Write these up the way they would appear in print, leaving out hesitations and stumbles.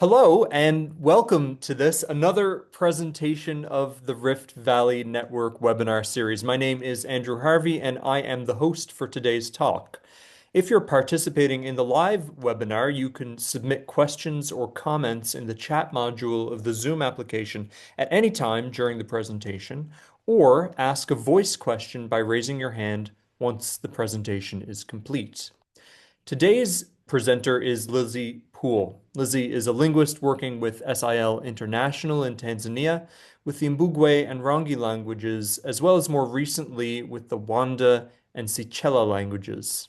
Hello and welcome to another presentation of the Rift Valley Network Webinar Series. My name is Andrew Harvey and I am the host for today's talk. If you're participating in the live webinar, you can submit questions or comments in the chat module of the Zoom application at any time during the presentation, or ask a voice question by raising your hand once the presentation is complete. Today's presenter is Lizzie Poole. Lizzie is a linguist working with SIL International in Tanzania with the Mbugwe and Rangi languages, as well as more recently with the Wanda and Sechela languages.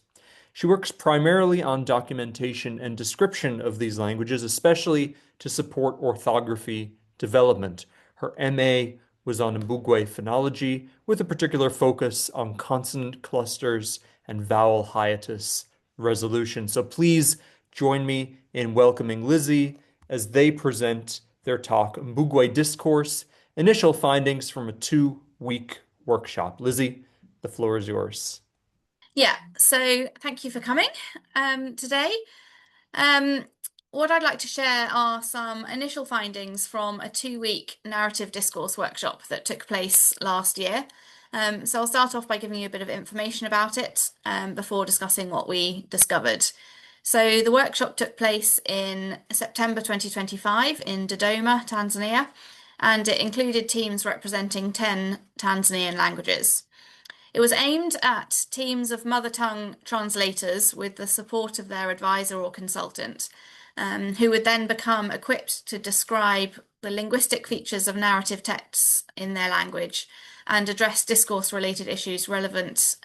She works primarily on documentation and description of these languages, especially to support orthography development. Her MA was on Mbugwe phonology, with a particular focus on consonant clusters and vowel hiatus resolution. So please join me in welcoming Lizzie as they present their talk, Mbugwe Discourse, Initial Findings from a 2-Week Workshop. Lizzie, the floor is yours. Yeah, so thank you for coming today. What I'd like to share are some initial findings from a 2-week narrative discourse workshop that took place last year. So I'll start off by giving you a bit of information about it before discussing what we discovered. So the workshop took place in September 2025 in Dodoma, Tanzania, and it included teams representing 10 Tanzanian languages. It was aimed at teams of mother tongue translators with the support of their advisor or consultant, who would then become equipped to describe the linguistic features of narrative texts in their language and address discourse-related issues relevant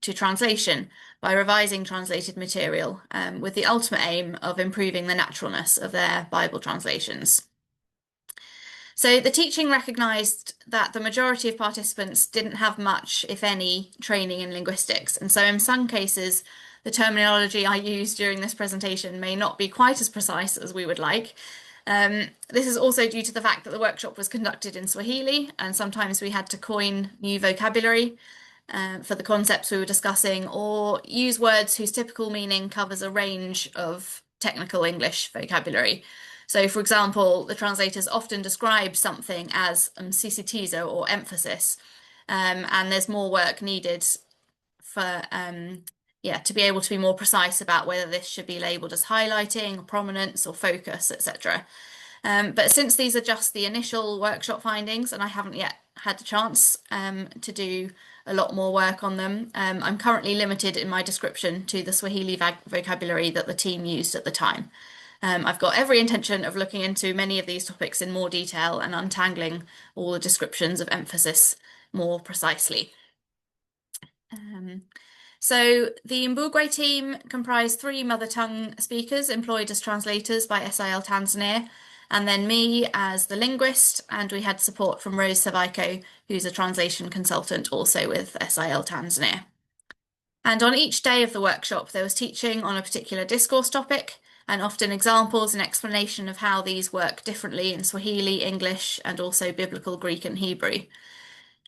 to translation by revising translated material, with the ultimate aim of improving the naturalness of their Bible translations. So the teaching recognised that the majority of participants didn't have much, if any, training in linguistics. And so in some cases, the terminology I use during this presentation may not be quite as precise as we would like. This is also due to the fact that the workshop was conducted in Swahili, and sometimes we had to coin new vocabulary for the concepts we were discussing, or use words whose typical meaning covers a range of technical English vocabulary. So, for example, the translators often describe something as sisitizo or emphasis, and there's more work needed for to be able to be more precise about whether this should be labelled as highlighting, prominence, or focus, etc. But since these are just the initial workshop findings, and I haven't yet had the chance to do a lot more work on them, I'm currently limited in my description to the Swahili vocabulary that the team used at the time. I've got every intention of looking into many of these topics in more detail and untangling all the descriptions of emphasis more precisely. So the Mbugwe team comprised 3 mother tongue speakers employed as translators by SIL Tanzania, and then me as the linguist, and we had support from Rose Savaiko, who's a translation consultant also with SIL Tanzania. And on each day of the workshop, there was teaching on a particular discourse topic, and often examples and explanation of how these work differently in Swahili, English, and also Biblical Greek and Hebrew.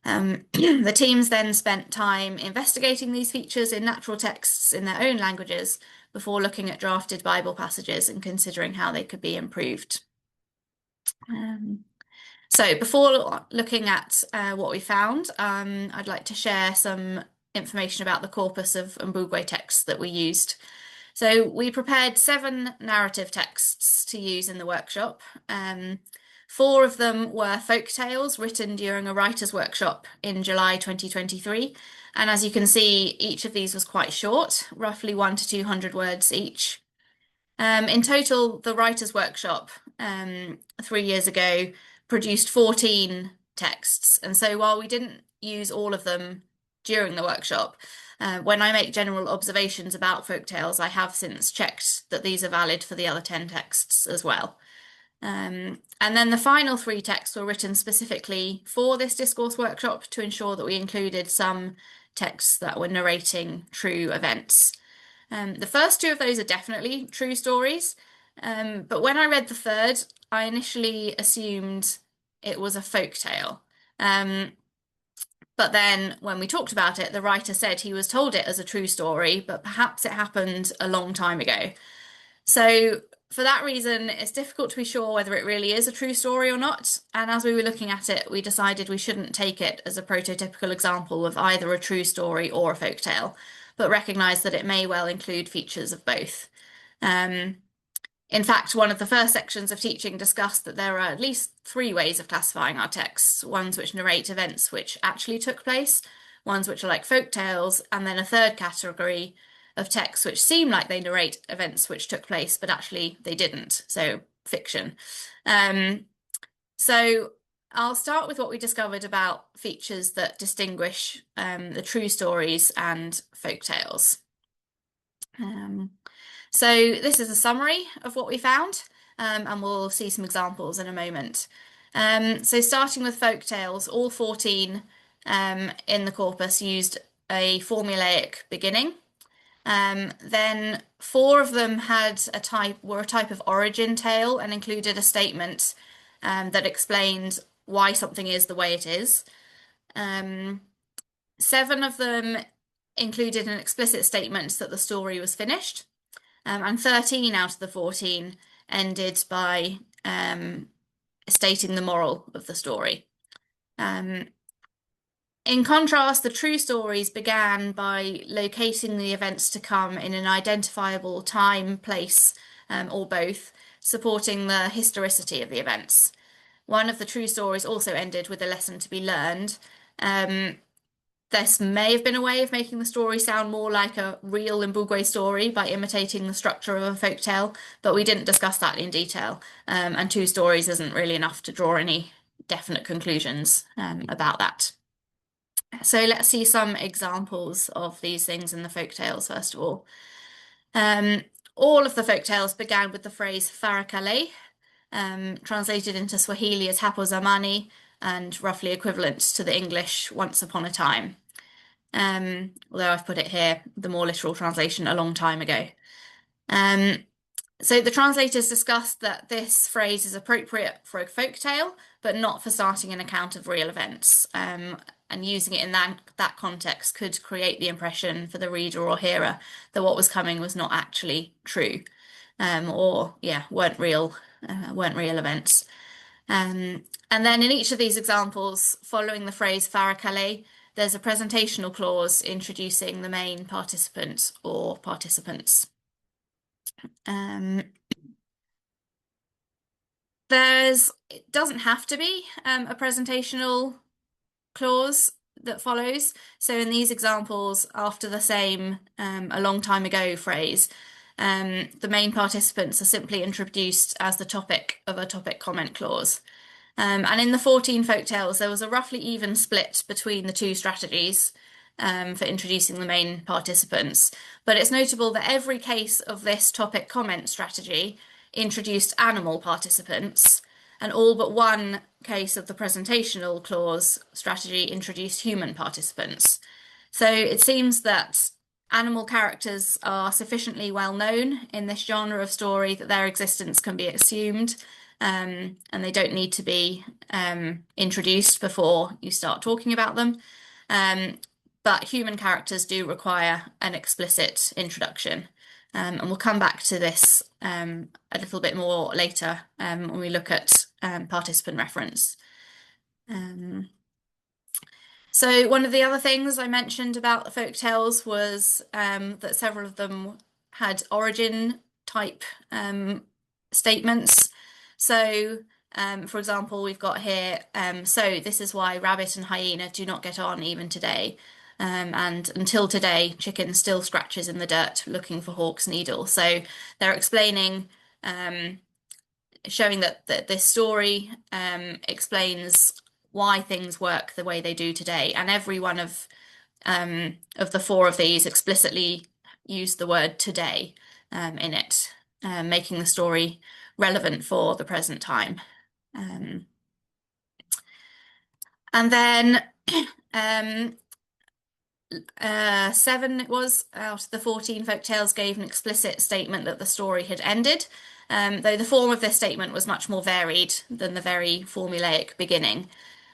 The teams then spent time investigating these features in natural texts in their own languages before looking at drafted Bible passages and considering how they could be improved. So before looking at what we found, I'd like to share some information about the corpus of Mbugwe texts that we used. So we prepared 7 narrative texts to use in the workshop. 4 of them were folk tales written during a writer's workshop in July 2023. And as you can see, each of these was quite short, roughly 100 to 200 words each. In total, the writer's workshop 3 years ago produced 14 texts. And so while we didn't use all of them during the workshop, when I make general observations about folktales, I have since checked that these are valid for the other 10 texts as well. And then the final 3 texts were written specifically for this discourse workshop to ensure that we included some texts that were narrating true events. The first 2 of those are definitely true stories, but when I read the third, I initially assumed it was a folktale. But then when we talked about it, the writer said he was told it as a true story, but perhaps it happened a long time ago. So for that reason, it's difficult to be sure whether it really is a true story or not. And as we were looking at it, we decided we shouldn't take it as a prototypical example of either a true story or a folktale, but recognise that it may well include features of both. In fact, one of the first sections of teaching discussed that there are at least three ways of classifying our texts, ones which narrate events which actually took place, ones which are like folk tales, and then a third category of texts which seem like they narrate events which took place, but actually they didn't, so fiction. So I'll start with what we discovered about features that distinguish the true stories and folk tales. So this is a summary of what we found, and we'll see some examples in a moment. So starting with folk tales, all 14 in the corpus used a formulaic beginning. Then 4 of them were a type of origin tale and included a statement that explained why something is the way it is. 7 of them included an explicit statement that the story was finished. And 13 out of the 14 ended by stating the moral of the story. In contrast, the true stories began by locating the events to come in an identifiable time, place, or both, supporting the historicity of the events. One of the true stories also ended with a lesson to be learned. This may have been a way of making the story sound more like a real Mbugwe story by imitating the structure of a folk tale, but we didn't discuss that in detail, and 2 stories isn't really enough to draw any definite conclusions about that. So let's see some examples of these things in the folk tales, first of all. All of the folk tales began with the phrase Farakale, translated into Swahili as Hapo Zamani, and roughly equivalent to the English once upon a time. Although I've put it here, the more literal translation, a long time ago. So the translators discussed that this phrase is appropriate for a folk tale, but not for starting an account of real events. And using it in that context could create the impression for the reader or hearer that what was coming was not actually true, weren't real events. And then in each of these examples, following the phrase Farakale, there's a presentational clause introducing the main participant or participants. It doesn't have to be a presentational clause that follows. So in these examples, after the same a long time ago phrase, the main participants are simply introduced as the topic of a topic comment clause. And in the 14 folktales, there was a roughly even split between the 2 strategies for introducing the main participants. But it's notable that every case of this topic comment strategy introduced animal participants, and all but one case of the presentational clause strategy introduced human participants. So it seems that animal characters are sufficiently well known in this genre of story that their existence can be assumed, and they don't need to be introduced before you start talking about them. But human characters do require an explicit introduction. And we'll come back to this a little bit more later when we look at participant reference. So one of the other things I mentioned about the folk tales was that several of them had origin type statements. So, for example, we've got here, so this is why rabbit and hyena do not get on even today. And until today, chicken still scratches in the dirt looking for hawk's needle. So they're explaining, showing that this story explains why things work the way they do today. And every one of the 4 of these explicitly used the word today in it, making the story relevant for the present time. And then 7 it was out of the 14 folktales gave an explicit statement that the story had ended, though the form of this statement was much more varied than the very formulaic beginning.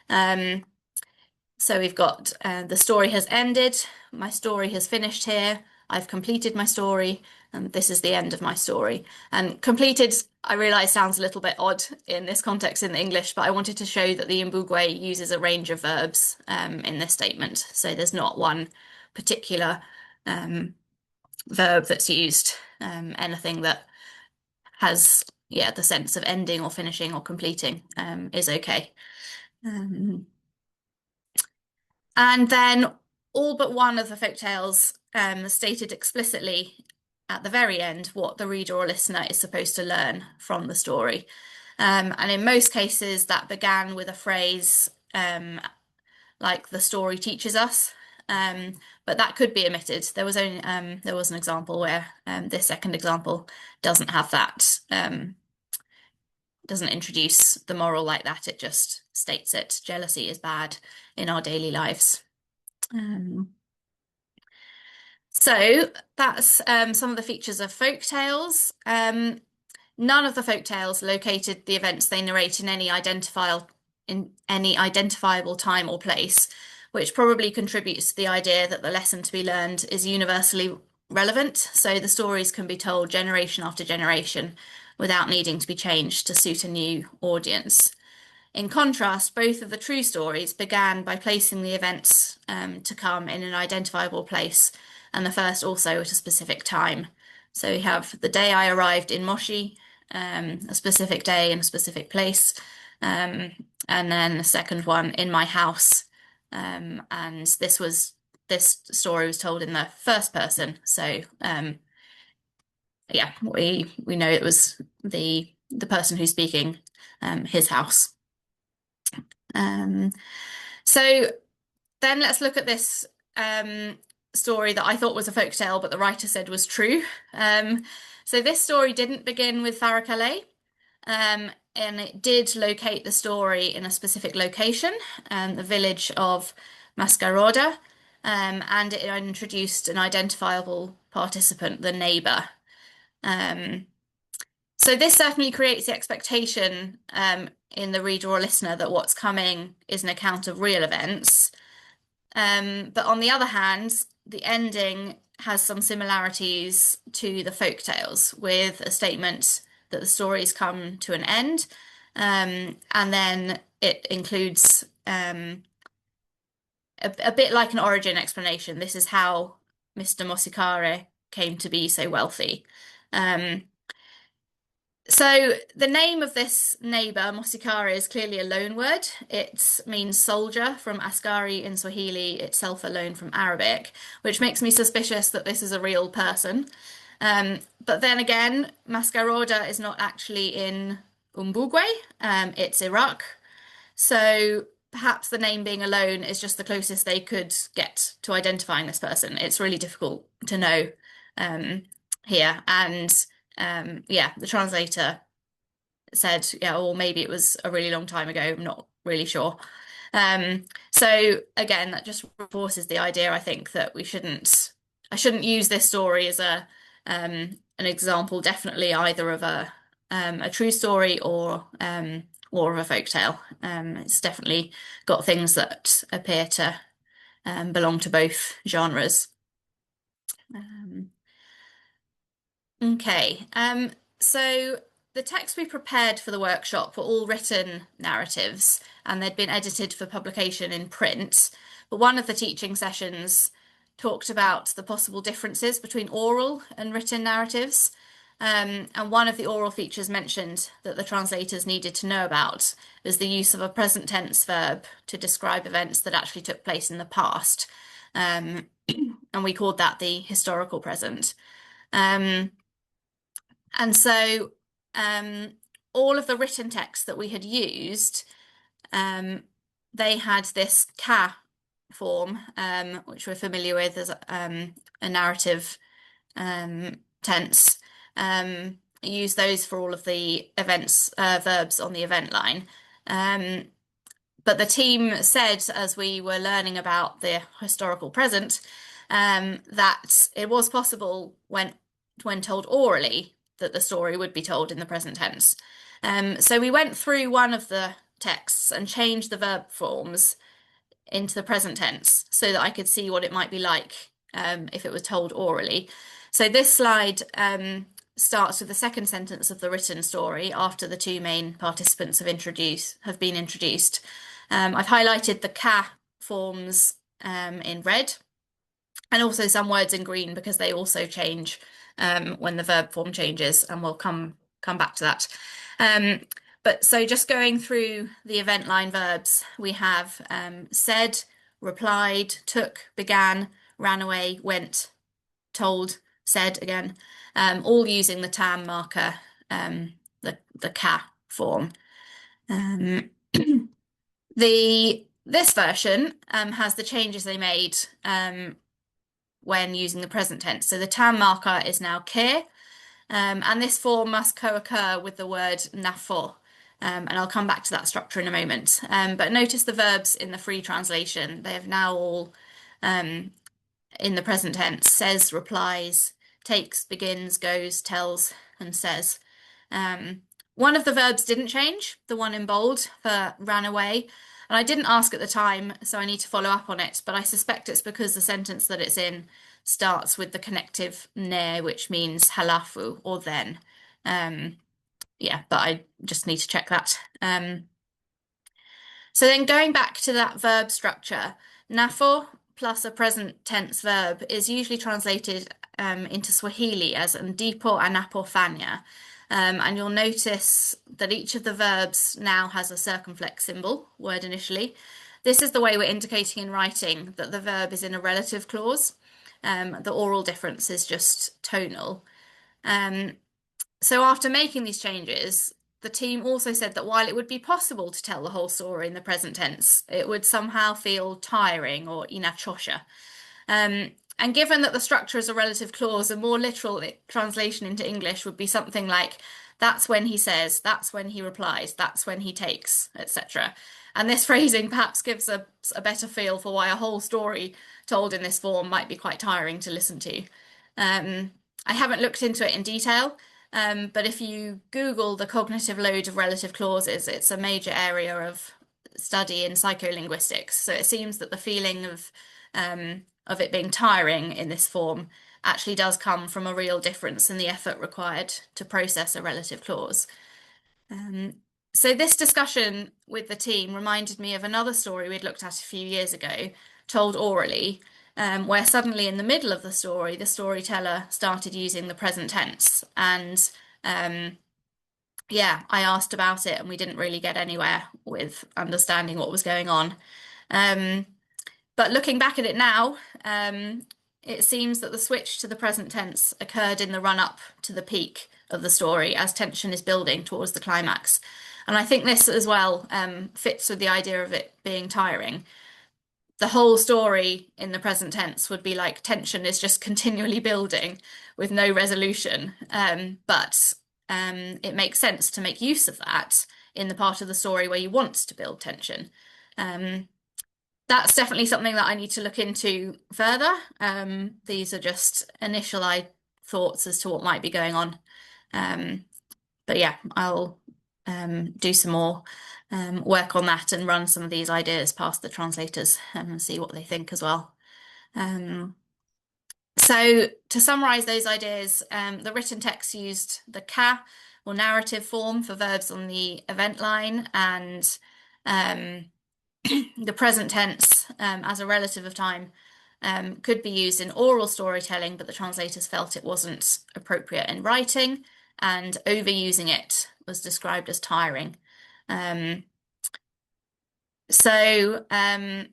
So we've got the story has ended, my story has finished here, I've completed my story, and this is the end of my story. And completed, I realise sounds a little bit odd in this context in the English, but I wanted to show that the Mbugwe uses a range of verbs in this statement. So there's not one particular verb that's used. Anything that has, yeah, the sense of ending or finishing or completing is okay. And then all but one of the folktales stated explicitly at the very end what the reader or listener is supposed to learn from the story. And in most cases, that began with a phrase like "the story teaches us," but that could be omitted. There was an example where this second example doesn't have that, doesn't introduce the moral like that. It just states it. Jealousy is bad in our daily lives. So that's some of the features of folk tales. None of the folk tales located the events they narrate in any identifiable time or place, which probably contributes to the idea that the lesson to be learned is universally relevant. So the stories can be told generation after generation without needing to be changed to suit a new audience. In contrast, both of the true stories began by placing the events to come in an identifiable place, and the first also at a specific time. So we have the day I arrived in Moshi, a specific day and a specific place, and then the second one in my house, and this story was told in the first person. So yeah, we know it was the person who's speaking, his house. So then let's look at this story that I thought was a folktale, but the writer said was true. So this story didn't begin with Farakale, and it did locate the story in a specific location, the village of Mascaroda, and it introduced an identifiable participant, the neighbour. So this certainly creates the expectation in the reader or listener that what's coming is an account of real events. But on the other hand, the ending has some similarities to the folk tales, with a statement that the stories come to an end, and then it includes a bit like an origin explanation. This is how Mr. Mosikare came to be so wealthy. So the name of this neighbour, Mosikare, is clearly a loan word. It means soldier from Askari in Swahili, itself a loan from Arabic, which makes me suspicious that this is a real person. But then again, Mascaroda is not actually in Mbugwe, it's Iraq. So perhaps the name being a loan is just the closest they could get to identifying this person. It's really difficult to know here. And yeah, the translator said, yeah, or maybe it was a really long time ago. I'm not really sure. So again, that just reinforces the idea, I think, that I shouldn't use this story as an example, definitely either of a true story or of a folk tale. It's definitely got things that appear to belong to both genres. Okay, so the texts we prepared for the workshop were all written narratives, and they'd been edited for publication in print. But one of the teaching sessions talked about the possible differences between oral and written narratives. And one of the oral features mentioned that the translators needed to know about was the use of a present tense verb to describe events that actually took place in the past. And we called that the historical present. And so all of the written texts that we had used, they had this ka form, which we're familiar with as a narrative tense. Use those for all of the events, verbs on the event line. But the team said, as we were learning about the historical present, that it was possible when told orally that the story would be told in the present tense. So we went through one of the texts and changed the verb forms into the present tense so that I could see what it might be like if it was told orally. So this slide starts with the second sentence of the written story after the two main participants have been introduced. I've highlighted the ka forms in red, and also some words in green because they also change when the verb form changes, and we'll come back to that. But so just going through the event line verbs, we have said, replied, took, began, ran away, went, told, said again, all using the tam marker, the ka form. This version has the changes they made when using the present tense. So the tam marker is now ke, and this form must co-occur with the word nafo. And I'll come back to that structure in a moment. But notice the verbs in the free translation. They have now all, in the present tense, says, replies, takes, begins, goes, tells, and says. One of the verbs didn't change, the one in bold for ran away. And I didn't ask at the time, so I need to follow up on it. But I suspect it's because the sentence that it's in starts with the connective ne, which means halafu, or then. Yeah, but I just need to check that. So then going back to that verb structure, nafo plus a present tense verb is usually translated into Swahili as ndipo anapofanya. And you'll notice that each of the verbs now has a circumflex symbol, word initially. This is the way we're indicating in writing that the verb is in a relative clause. The oral difference is just tonal. So after making these changes, the team also said that while it would be possible to tell the whole story in the present tense, it would somehow feel tiring or inachosha. And given that the structure is a relative clause, a more literal translation into English would be something like, that's when he says, that's when he replies, that's when he takes, etc. And this phrasing perhaps gives a better feel for why a whole story told in this form might be quite tiring to listen to. I haven't looked into it in detail, but if you Google the cognitive load of relative clauses, it's a major area of study in psycholinguistics. So it seems that the feeling of it being tiring in this form actually does come from a real difference in the effort required to process a relative clause. So this discussion with the team reminded me of another story we'd looked at a few years ago, told orally, where suddenly in the middle of the story, the storyteller started using the present tense. And yeah, I asked about it and we didn't really get anywhere with understanding what was going on. But looking back at it now, it seems that the switch to the present tense occurred in the run-up to the peak of the story as tension is building towards the climax. And I think this as well fits with the idea of it being tiring. The whole story in the present tense would be like tension is just continually building with no resolution. But it makes sense to make use of that in the part of the story where you want to build tension. That's definitely something that I need to look into further. These are just initial thoughts as to what might be going on. But yeah, I'll do some more work on that and run some of these ideas past the translators and see what they think as well. So to summarize those ideas, the written text used the ka or narrative form for verbs on the event line, and the present tense as a relative of time could be used in oral storytelling, but the translators felt it wasn't appropriate in writing, and overusing it was described as tiring. So a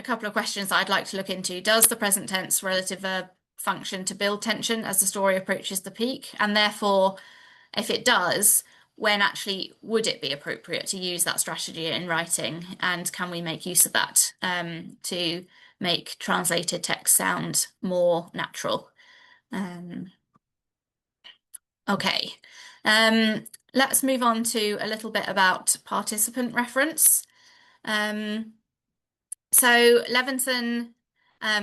couple of questions that I'd like to look into. Does the present tense relative verb function to build tension as the story approaches the peak? And therefore, if it does, when actually would it be appropriate to use that strategy in writing? And can we make use of that to make translated text sound more natural? Okay, let's move on to a little bit about participant reference. So Levinson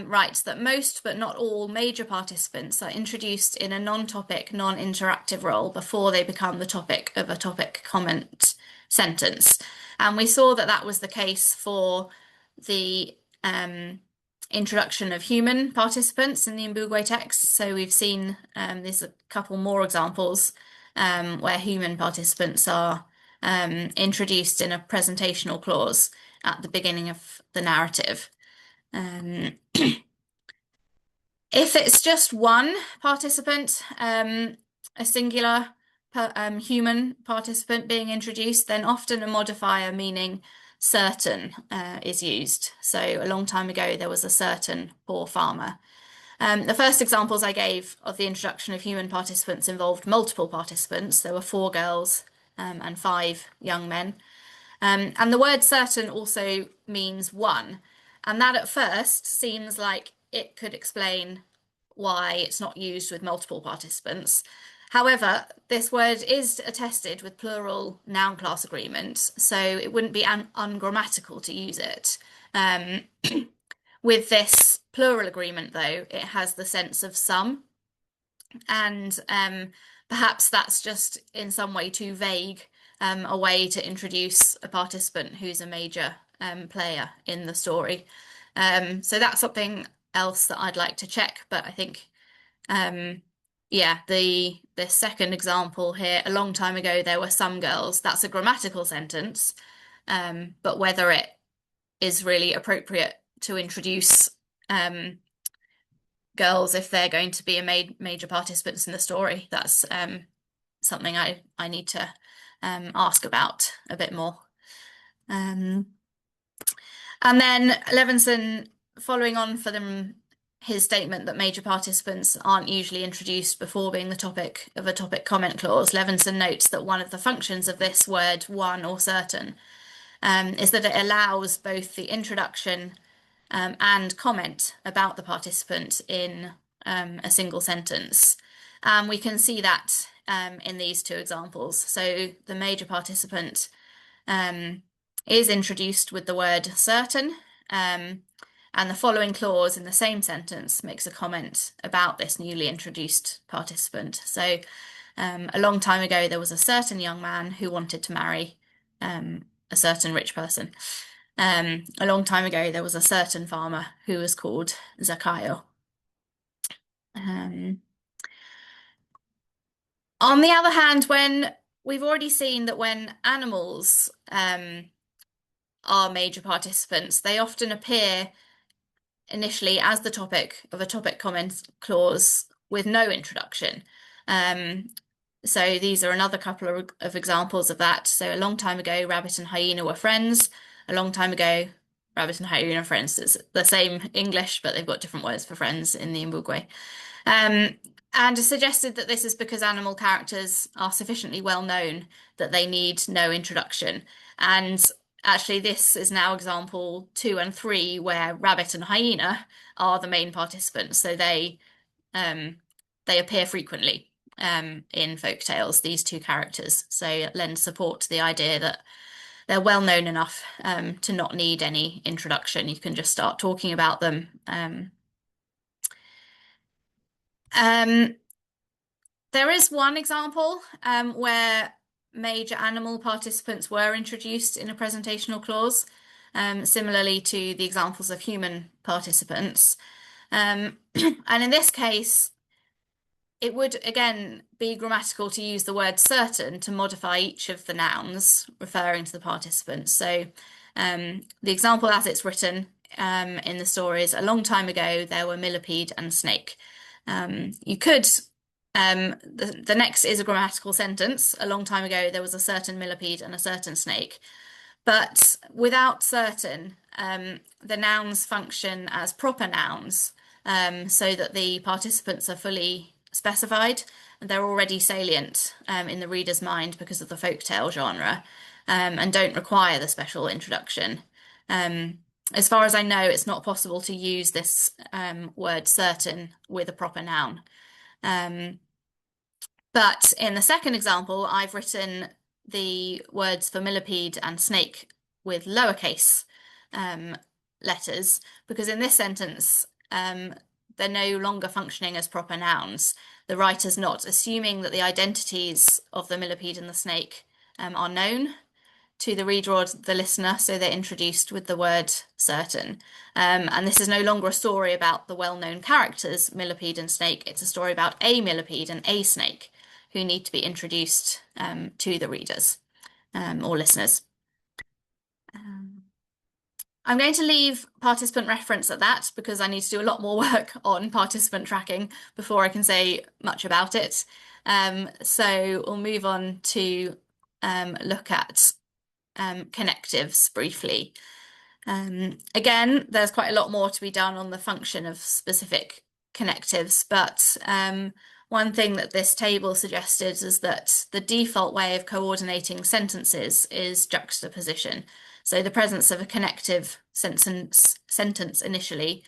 writes that most but not all major participants are introduced in a non-topic, non-interactive role before they become the topic of a topic comment sentence. And we saw that that was the case for the introduction of human participants in the Mbugwe text. So we've seen there's a couple more examples where human participants are introduced in a presentational clause at the beginning of the narrative. If it's just one participant, a singular human participant being introduced, then often a modifier meaning certain is used. So a long time ago, there was a certain poor farmer. The first examples I gave of the introduction of human participants involved multiple participants. There were 4 girls and 5 young men. And the word certain also means one. And that at first seems like it could explain why it's not used with multiple participants. However, this word is attested with plural noun class agreement, so it wouldn't be ungrammatical to use it. With this plural agreement, though, it has the sense of some, and perhaps that's just in some way too vague a way to introduce a participant who's a major player in the story. So that's something else that I'd like to check, but I think yeah, the second example here, a long time ago there were some girls, that's a grammatical sentence, but whether it is really appropriate to introduce girls if they're going to be a major participants in the story, that's something I need to ask about a bit more. And then Levinson, following on from his statement that major participants aren't usually introduced before being the topic of a topic comment clause, Levinson notes that one of the functions of this word, one or certain, is that it allows both the introduction and comment about the participant in a single sentence. We can see that in these 2 examples. So the major participant is introduced with the word certain, and the following clause in the same sentence makes a comment about this newly introduced participant. So a long time ago, there was a certain young man who wanted to marry a certain rich person. A long time ago, there was a certain farmer who was called Zakayo. On the other hand, when we've already seen that when animals are major participants, they often appear initially as the topic of a topic comment clause with no introduction. So these are another couple of examples of that. So a long time ago, rabbit and hyena were friends. A long time ago, rabbit and hyena are friends. It's the same English, but they've got different words for friends in the Mbugwe. And suggested that this is because animal characters are sufficiently well known that they need no introduction. And actually, this is now example 2 and 3, where rabbit and hyena are the main participants. So they appear frequently in folk tales, these 2 characters. So it lends support to the idea that they're well known enough to not need any introduction. You can just start talking about them. There is one example where major animal participants were introduced in a presentational clause, similarly to the examples of human participants. And in this case, it would again be grammatical to use the word certain to modify each of the nouns referring to the participants. So the example as it's written in the story is, a long time ago there were millipede and snake. You could the next is a grammatical sentence. A long time ago, there was a certain millipede and a certain snake. But without certain, the nouns function as proper nouns so that the participants are fully specified. And they're already salient in the reader's mind because of the folktale genre and don't require the special introduction. As far as I know, it's not possible to use this word certain with a proper noun. But in the second example, I've written the words for millipede and snake with lowercase letters, because in this sentence, they're no longer functioning as proper nouns. The writer's not assuming that the identities of the millipede and the snake are known. to the reader or the listener, so they're introduced with the word certain. And this is no longer a story about the well-known characters, millipede and snake. It's a story about a millipede and a snake who need to be introduced to the readers or listeners. I'm going to leave participant reference at that because I need to do a lot more work on participant tracking before I can say much about it. So we'll move on to look at connectives briefly. Again, there's quite a lot more to be done on the function of specific connectives, but one thing that this table suggested is that the default way of coordinating sentences is juxtaposition. So the presence of a connective sentence initially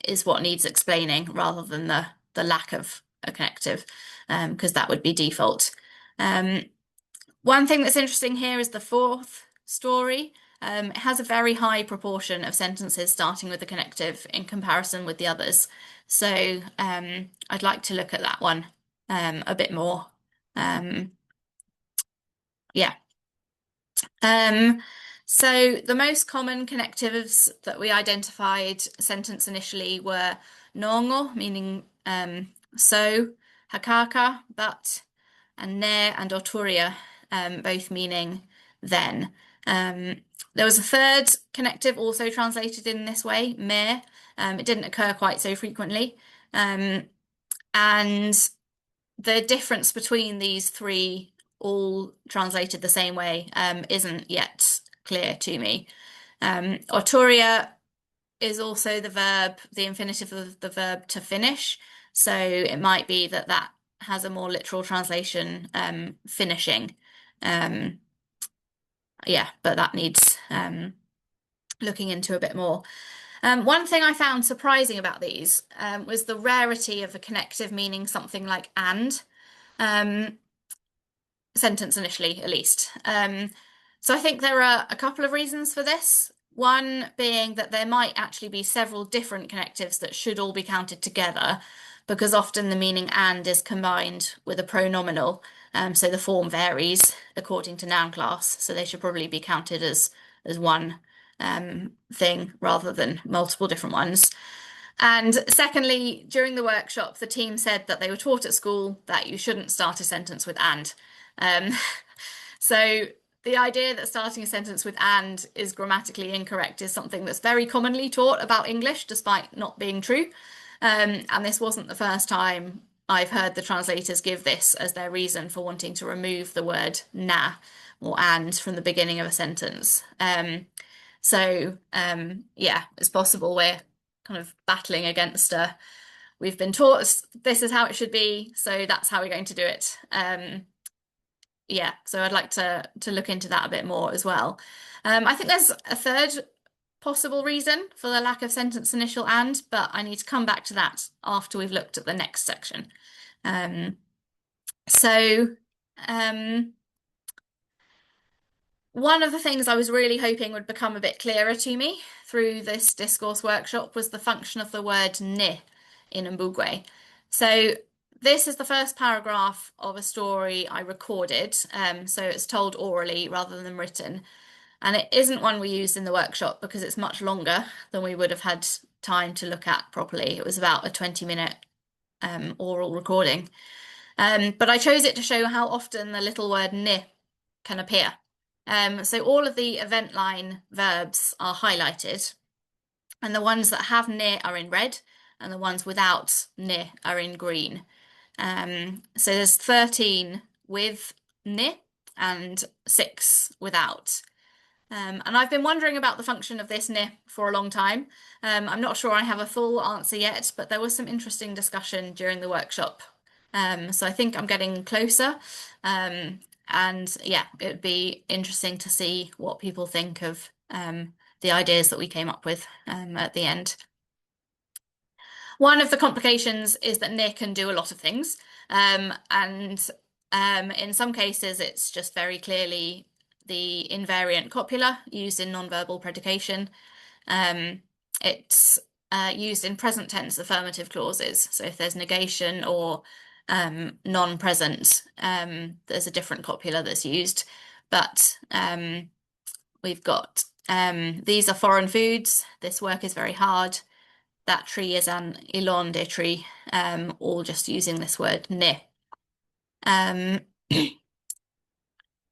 is what needs explaining rather than the lack of a connective, because that would be default. One thing that's interesting here is the fourth story. It has a very high proportion of sentences starting with a connective in comparison with the others. So I'd like to look at that one a bit more. Yeah. So the most common connectives that we identified sentence initially were nongo, meaning so, hakaka, but, and ne and oturia, both meaning then. There was a third connective also translated in this way, me. It didn't occur quite so frequently. And the difference between these three all translated the same way isn't yet clear to me. Oturia is also the infinitive of the verb to finish. So it might be that that has a more literal translation, finishing. Yeah, but that needs looking into a bit more. One thing I found surprising about these was the rarity of a connective meaning something like and, sentence initially, at least. So I think there are a couple of reasons for this. One being that there might actually be several different connectives that should all be counted together, because often the meaning and is combined with a pronominal. So the form varies according to noun class. So they should probably be counted as one thing rather than multiple different ones. And secondly, during the workshop, the team said that they were taught at school that you shouldn't start a sentence with and. So the idea that starting a sentence with and is grammatically incorrect is something that's very commonly taught about English, despite not being true. And this wasn't the first time I've heard the translators give this as their reason for wanting to remove the word na or and from the beginning of a sentence. So yeah, it's possible we're kind of battling against we've been taught this is how it should be, so that's how we're going to do it. Yeah, so I'd like to look into that a bit more as well. I think there's a third possible reason for the lack of sentence initial and, but I need to come back to that after we've looked at the next section. One of the things I was really hoping would become a bit clearer to me through this discourse workshop was the function of the word ni in Mbugwe. So this is the first paragraph of a story I recorded, so it's told orally rather than written. And it isn't one we used in the workshop because it's much longer than we would have had time to look at properly. It was about a 20-minute oral recording. But I chose it to show how often the little word ni can appear. So all of the event line verbs are highlighted, and the ones that have ni are in red, and the ones without ni are in green. So there's 13 with ni and 6 without. And I've been wondering about the function of this ni for a long time. I'm not sure I have a full answer yet, but there was some interesting discussion during the workshop. So I think I'm getting closer. And yeah, it would be interesting to see what people think of the ideas that we came up with at the end. One of the complications is that ni can do a lot of things. And in some cases, it's just very clearly the invariant copula used in nonverbal predication. It's used in present tense affirmative clauses. So if there's negation or non-present, there's a different copula that's used. but we've got these are foreign foods. This work is very hard. That tree is an Ilonde tree, all just using this word ne.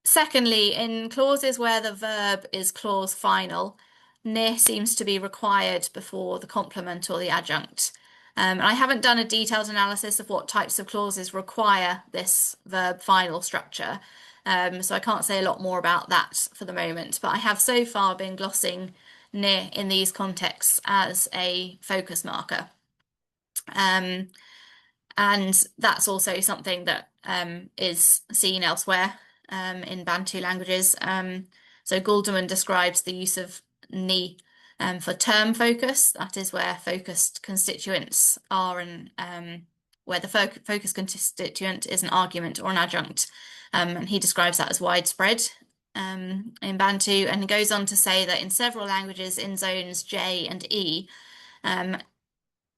Secondly, in clauses where the verb is clause final, ne seems to be required before the complement or the adjunct. I haven't done a detailed analysis of what types of clauses require this verb final structure, so I can't say a lot more about that for the moment, but I have so far been glossing ne in these contexts as a focus marker. And that's also something that is seen elsewhere in Bantu languages. So Goulderman describes the use of ni for term focus. That is where focused constituents are, and where the focus constituent is an argument or an adjunct. And he describes that as widespread in Bantu, and he goes on to say that in several languages in zones J and E,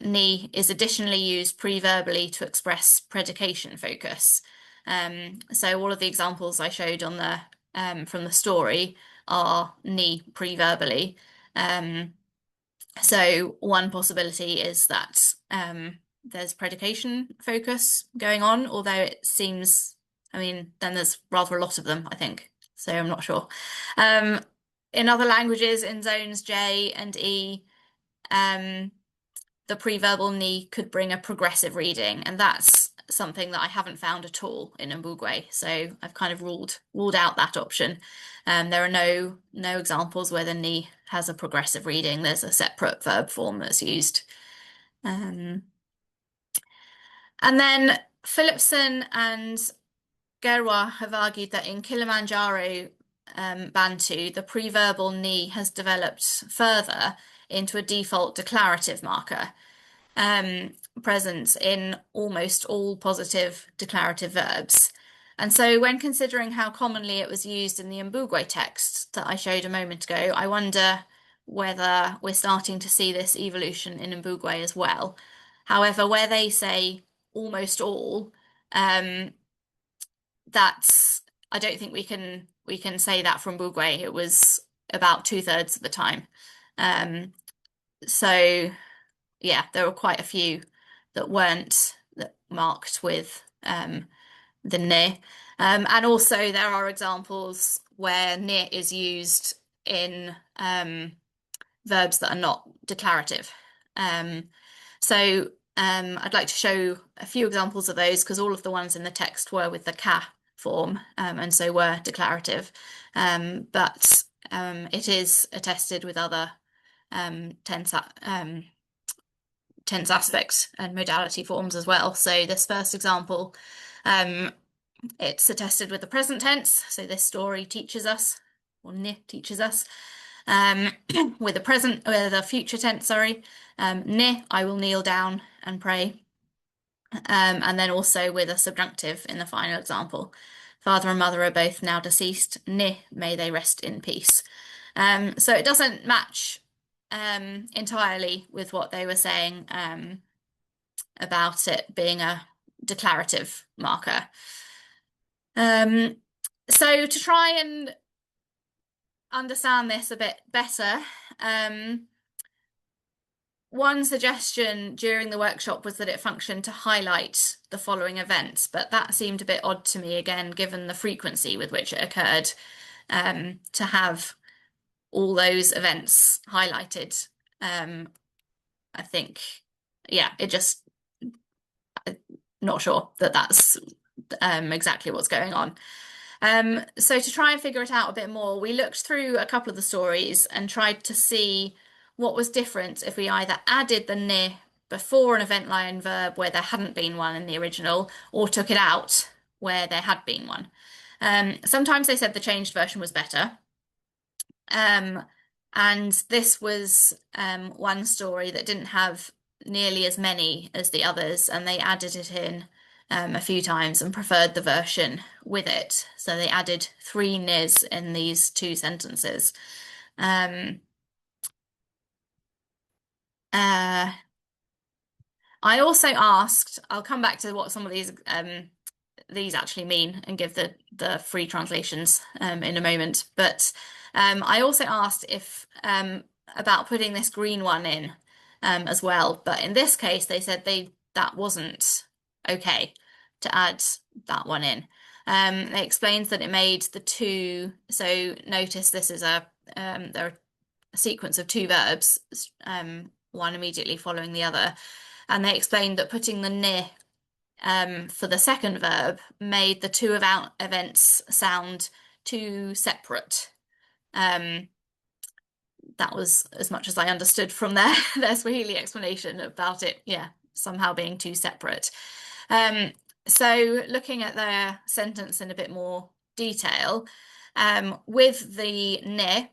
ni is additionally used pre-verbally to express predication focus. So all of the examples I showed on the from the story are ni pre-verbally. So one possibility is that there's predication focus going on, although it seems, I mean, then there's rather a lot of them, I think. So I'm not sure. In other languages, in zones J and E, the pre-verbal ni could bring a progressive reading, and that's something that I haven't found at all in Mbugwe. So I've kind of ruled out that option. There are no examples where the ni has a progressive reading. There's a separate verb form that's used. And then Philipson and Gerwa have argued that in Kilimanjaro Bantu, the pre-verbal ni has developed further into a default declarative marker, present in almost all positive declarative verbs. And so when considering how commonly it was used in the Mbugwe text that I showed a moment ago, I wonder whether we're starting to see this evolution in Mbugwe as well. However, where they say almost all, that's, I don't think we can say that from Mbugwe. It was about 2/3 of the time. So yeah, there were quite a few that weren't marked with the ne. And also there are examples where ne is used in verbs that are not declarative. So I'd like to show a few examples of those, because all of the ones in the text were with the ka form, and so were declarative. But it is attested with other tense aspects and modality forms as well. So this first example, it's attested with the present tense. So this story teaches us, or ne teaches us, with the future tense, sorry. Ne, I will kneel down and pray. And then also with a subjunctive in the final example. Father and mother are both now deceased. Ne, may they rest in peace. So it doesn't match entirely with what they were saying about it being a declarative marker. So to try and understand this a bit better, one suggestion during the workshop was that it functioned to highlight the following events, but that seemed a bit odd to me, again, given the frequency with which it occurred, to have all those events highlighted. I think, yeah, not sure that that's exactly what's going on. So to try and figure it out a bit more, we looked through a couple of the stories and tried to see what was different if we either added the ne before an event line verb where there hadn't been one in the original, or took it out where there had been one. Sometimes they said the changed version was better. And this was one story that didn't have nearly as many as the others, and they added it in a few times and preferred the version with it. So they added 3 nis in these 2 sentences. I also asked, I'll come back to what some of these these actually mean and give the free translations in a moment. But I also asked if about putting this green one in as well. But in this case, they said that wasn't okay to add that one in. They explained that it made the two. So notice this is there are a sequence of two verbs, one immediately following the other, and they explained that putting the ne for the second verb made the two events sound too separate. That was as much as I understood from their Swahili explanation about it, yeah, somehow being too separate. So looking at their sentence in a bit more detail, with the ne,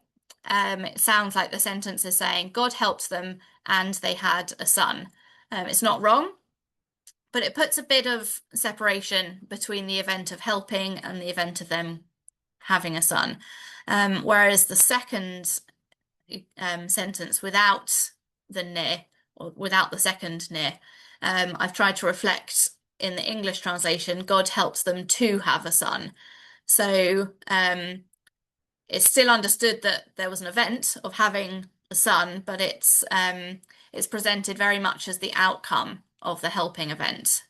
it sounds like the sentence is saying, God helped them and they had a son. It's not wrong, but it puts a bit of separation between the event of helping and the event of them having a son. Whereas the second sentence without the ne, or without the second ne, I've tried to reflect in the English translation, God helped them to have a son. So it's still understood that there was an event of having a son, but it's presented very much as the outcome of the helping event,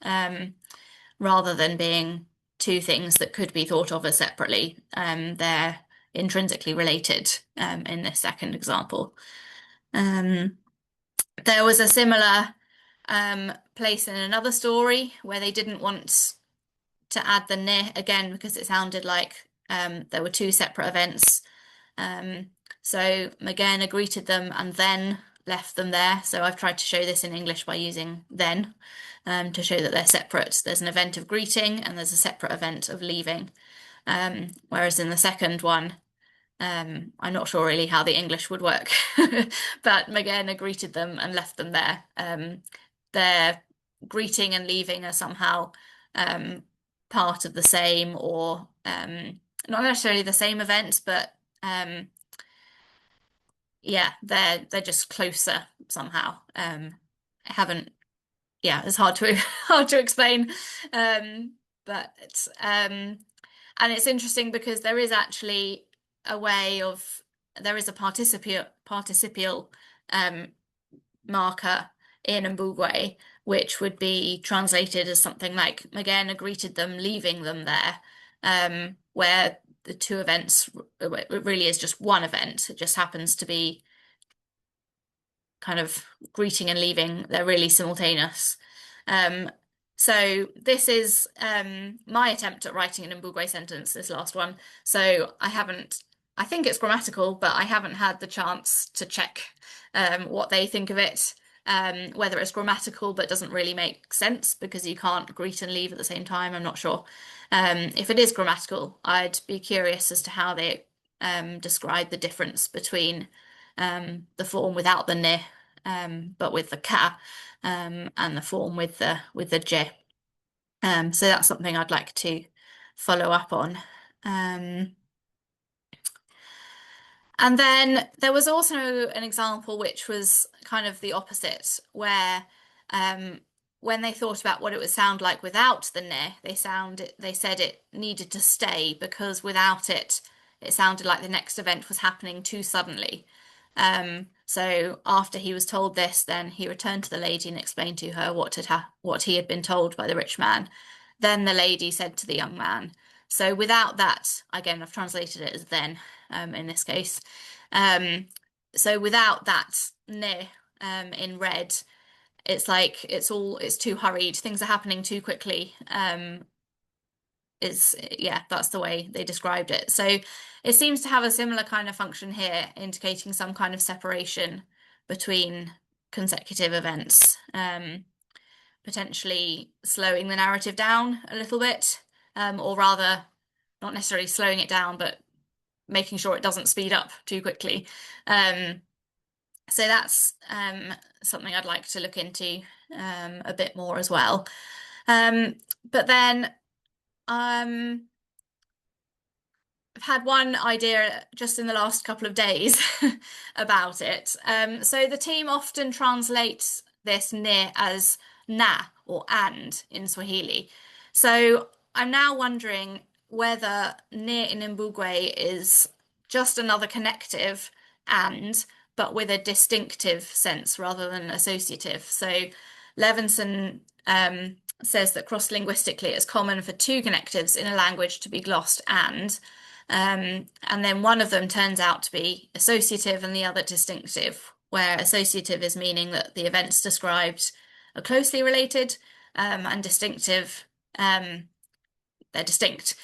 rather than being two things that could be thought of as separately. They're intrinsically related in this second example. There was a similar place in another story where they didn't want to add the ne again because it sounded like there were two separate events. So Magana greeted them and then left them there. So I've tried to show this in English by using then to show that they're separate. There's an event of greeting and there's a separate event of leaving. Whereas in the second one, I'm not sure really how the English would work, but Magana greeted them and left them there. Their greeting and leaving are somehow part of the same, or not necessarily the same event, but yeah, they're just closer somehow. It's hard to explain, but and it's interesting because there is actually there is a participial marker in Mbugwe, which would be translated as something like Magana greeted them, leaving them there, where the two events, it really is just one event. It just happens to be kind of greeting and leaving. They're really simultaneous. So this is my attempt at writing an Mbugwe sentence, this last one. So I think it's grammatical, but I haven't had the chance to check what they think of it, whether it's grammatical but doesn't really make sense because you can't greet and leave at the same time. I'm not sure. If it is grammatical, I'd be curious as to how they describe the difference between the form without the ne, but with the ka, and the form with the je. So that's something I'd like to follow up on. And then there was also an example which was kind of the opposite, where when they thought about what it would sound like without the ne, they said it needed to stay because without it, it sounded like the next event was happening too suddenly. So after he was told this, then he returned to the lady and explained to her what he had been told by the rich man. Then the lady said to the young man. So without that, again, I've translated it as then in this case. So without that ne in red, it's like it's too hurried. Things are happening too quickly. That's the way they described it. So it seems to have a similar kind of function here, indicating some kind of separation between consecutive events, potentially slowing the narrative down a little bit, or rather, not necessarily slowing it down, but making sure it doesn't speed up too quickly. So that's something I'd like to look into a bit more as well. But then I've had one idea just in the last couple of days about it. So the team often translates this ne as na or and in Swahili. So I'm now wondering whether near in Mbugwe is just another connective and, but with a distinctive sense rather than associative. So Levinson says that cross-linguistically it's common for two connectives in a language to be glossed and then one of them turns out to be associative and the other distinctive, where associative is meaning that the events described are closely related, and distinctive, they're distinct.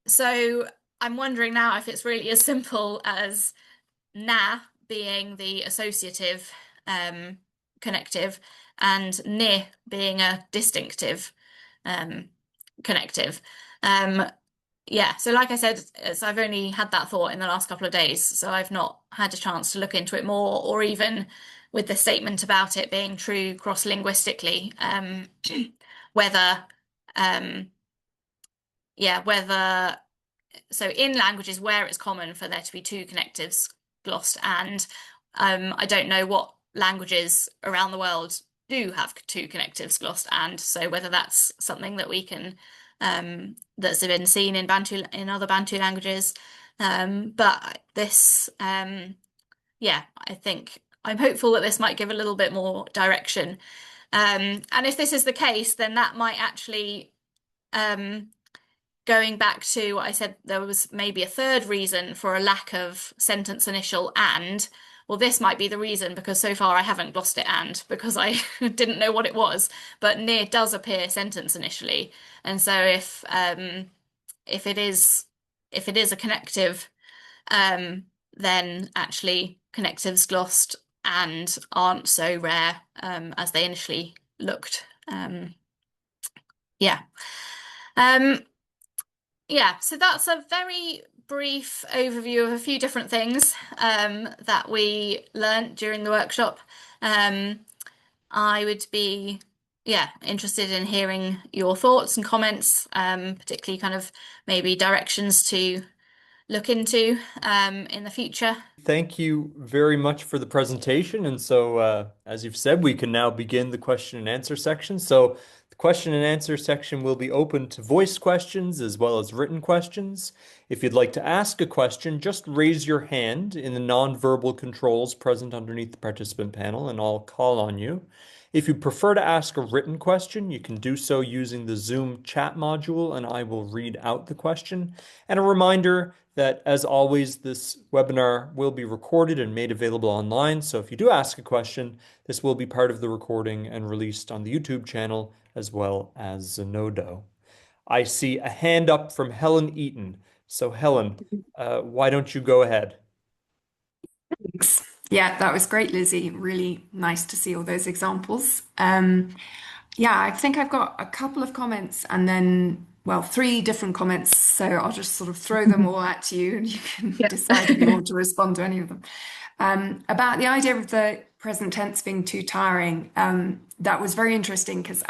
So I'm wondering now if it's really as simple as na being the associative connective and ni being a distinctive connective. Yeah, so like I said, I've only had that thought in the last couple of days, so I've not had a chance to look into it more, or even with the statement about it being true cross-linguistically, whether, so in languages where it's common for there to be two connectives glossed and, I don't know what languages around the world do have two connectives glossed and, so whether that's something that we can that's been seen in other Bantu languages, but this I think I'm hopeful that this might give a little bit more direction, and if this is the case, then that might actually, going back to what I said, there was maybe a third reason for a lack of sentence initial and. Well, this might be the reason because so far I haven't glossed it and because I didn't know what it was. But near does appear sentence initially, and so if it is a connective, then actually connectives glossed and aren't so rare as they initially looked. Yeah. Yeah, so that's a very brief overview of a few different things that we learnt during the workshop. I would be, interested in hearing your thoughts and comments, particularly kind of maybe directions to look into in the future. Thank you very much for the presentation. And so, as you've said, we can now begin the question and answer section. So, the question and answer section will be open to voice questions as well as written questions. If you'd like to ask a question, just raise your hand in the nonverbal controls present underneath the participant panel, and I'll call on you. If you prefer to ask a written question, you can do so using the Zoom chat module, and I will read out the question. And a reminder that, as always, this webinar will be recorded and made available online. So if you do ask a question, this will be part of the recording and released on the YouTube channel as well as Zenodo. I see a hand up from Helen Eaton. So Helen, why don't you go ahead? Thanks. Yeah, that was great, Lizzie. Really nice to see all those examples. Yeah, I think I've got a couple of comments and then, well, three different comments. So I'll just sort of throw them all at you and you can decide if you want to respond to any of them. About the idea of the present tense being too tiring, that was very interesting because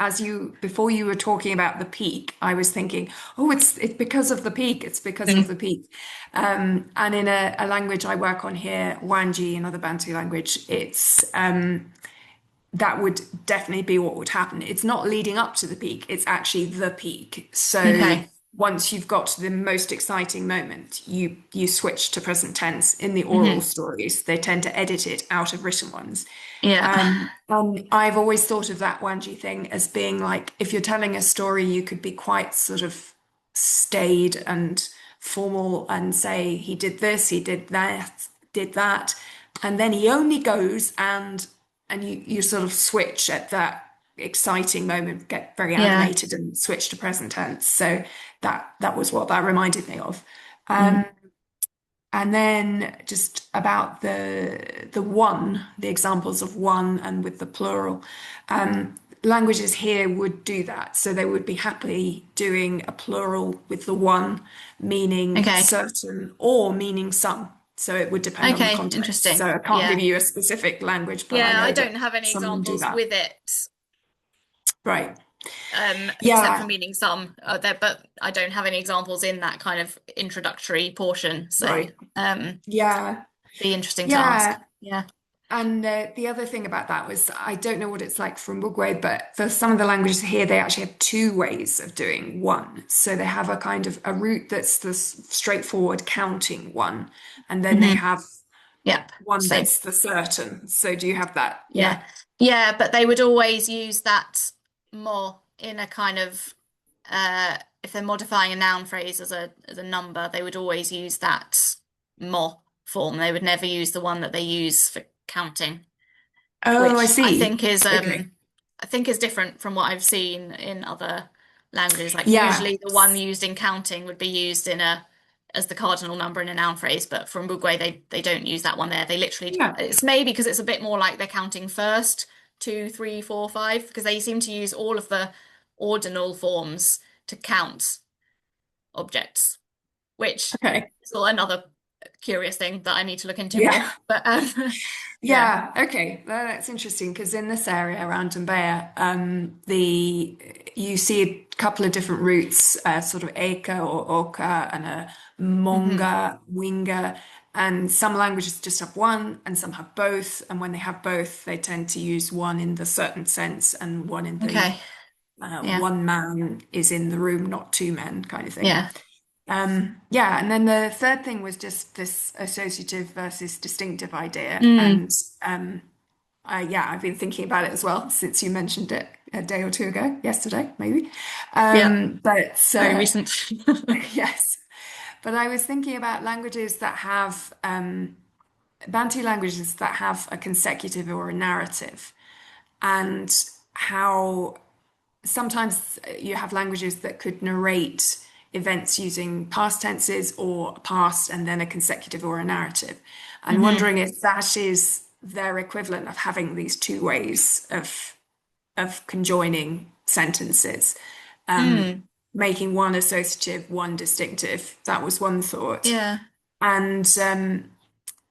before you were talking about the peak, I was thinking, oh, it's because of the peak. It's because of the peak. And in a language I work on here, Wanji, another Bantu language, it's that would definitely be what would happen. It's not leading up to the peak, it's actually the peak. So Okay. once you've got to the most exciting moment, you switch to present tense in the oral stories. They tend to edit it out of written ones. Yeah. And I've always thought of that Wanji thing as being like, if you're telling a story, you could be quite sort of staid and formal and say, he did this, he did that. And then he only goes and you sort of switch at that exciting moment, get very animated and switch to present tense. So that was what that reminded me of. And then just about the examples of one and with the plural. Languages here would do that. So they would be happily doing a plural with the one, meaning certain or meaning some. So it would depend on the context. Interesting. So I can't give you a specific language, but I know I that don't have any some do examples that. with it. Right. Except for meaning some, but I don't have any examples in that kind of introductory portion. So, Right. be interesting to ask. Yeah. And the other thing about that was, I don't know what it's like from Mbugwe, but for some of the languages here, they actually have two ways of doing one. So they have a kind of a route that's the straightforward counting one, and then they Hmm. have Yep. one So that's the certain. So do you have that? yeah. Yeah. Yeah, but they would always use that more in a kind of if they're modifying a noun phrase as a number, they would always use that more form. They would never use the one that they use for counting, Oh, I which see. Okay. I think is different from what I've seen in other languages. Like Yeah. usually the one used in counting would be used in a as the cardinal number in a noun phrase, but from Mbugwe they don't use that one there. They literally Yeah. it's maybe because it's a bit more like they're counting first, two, three, four, five, because they seem to use all of the ordinal forms to count objects, which Okay. is another curious thing that I need to look into more. Yeah. But yeah. Yeah, okay. That's interesting because in this area around Mbeya, the you see a couple of different routes, sort of Eka or Oka and a Hmm. Monga, Winga, and some languages just have one and some have both. And when they have both, they tend to use one in the certain sense and one in the Okay. Yeah. one man is in the room, not two men kind of thing. Yeah. Yeah, and then the third thing was just this associative versus distinctive idea. Mm. And yeah, I've been thinking about it as well since you mentioned it a day or two ago, yesterday, maybe. Yeah. But Very recent. yes, but I was thinking about languages that have Bantu languages that have a consecutive or a narrative, and how sometimes you have languages that could narrate events using past tenses or past and then a consecutive or a narrative. And Hmm. wondering if that is their equivalent of having these two ways of conjoining sentences, Mm. making one associative, one distinctive. That was one thought. Yeah. And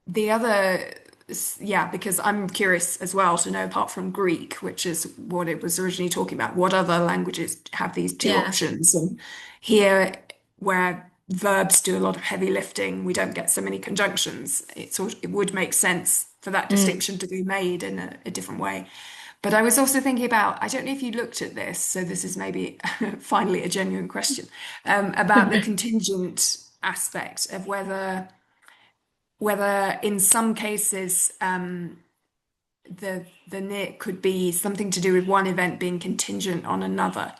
the other, yeah, because I'm curious as well to know, apart from Greek, which is what it was originally talking about, what other languages have these two Yeah. options? And here, where verbs do a lot of heavy lifting, we don't get so many conjunctions. It would make sense for that Mm. distinction to be made in a different way. But I was also thinking about, I don't know if you looked at this, so this is maybe finally a genuine question, about the contingent aspect of whether in some cases the knit could be something to do with one event being contingent on another.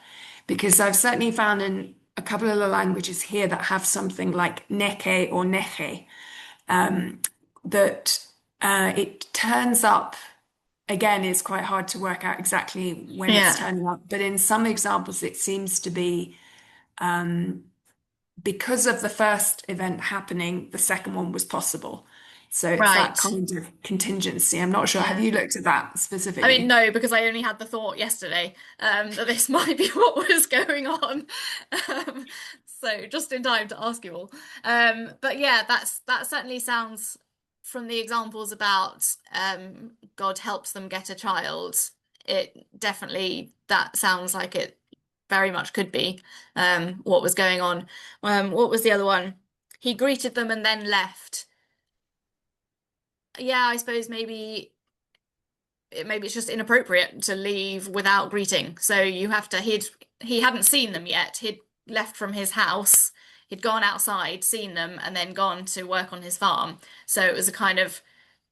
Because I've certainly found in a couple of the languages here that have something like neke or neche, that it turns up again, it's quite hard to work out exactly when it's Yeah. turning up. But in some examples, it seems to be because of the first event happening, the second one was possible. So it's that Right. kind of contingency. I'm not sure. Have Yeah. you looked at that I mean, specifically? no, because I only had the thought yesterday that this might be what was going on. Um, so just in time to ask you all. But yeah, that certainly sounds from the examples about God helps them get a child. It definitely that sounds like it very much could be what was going on. What was the other one? He greeted them and then left. Yeah, I suppose maybe it's just inappropriate to leave without greeting. So you have to he hadn't seen them yet. He'd left from his house. He'd gone outside, seen them, and then gone to work on his farm. So it was a kind of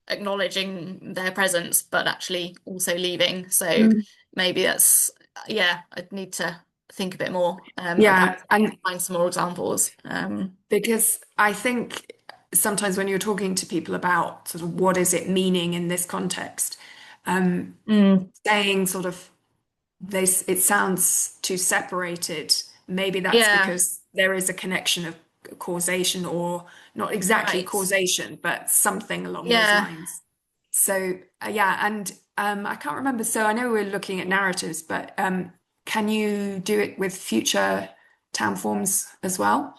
acknowledging their presence, but actually also leaving. So Mm. maybe that's yeah, I'd need to think a bit more about Yeah, and find some more examples. because I think sometimes when you're talking to people about sort of what is it meaning in this context, Mm, saying sort of this, it sounds too separated. Maybe that's yeah, because there is a connection of causation, or not exactly right. causation, but something along those Yeah. lines. So, yeah, and I can't remember. So I know we're looking at narratives, but can you do it with future town forms as well?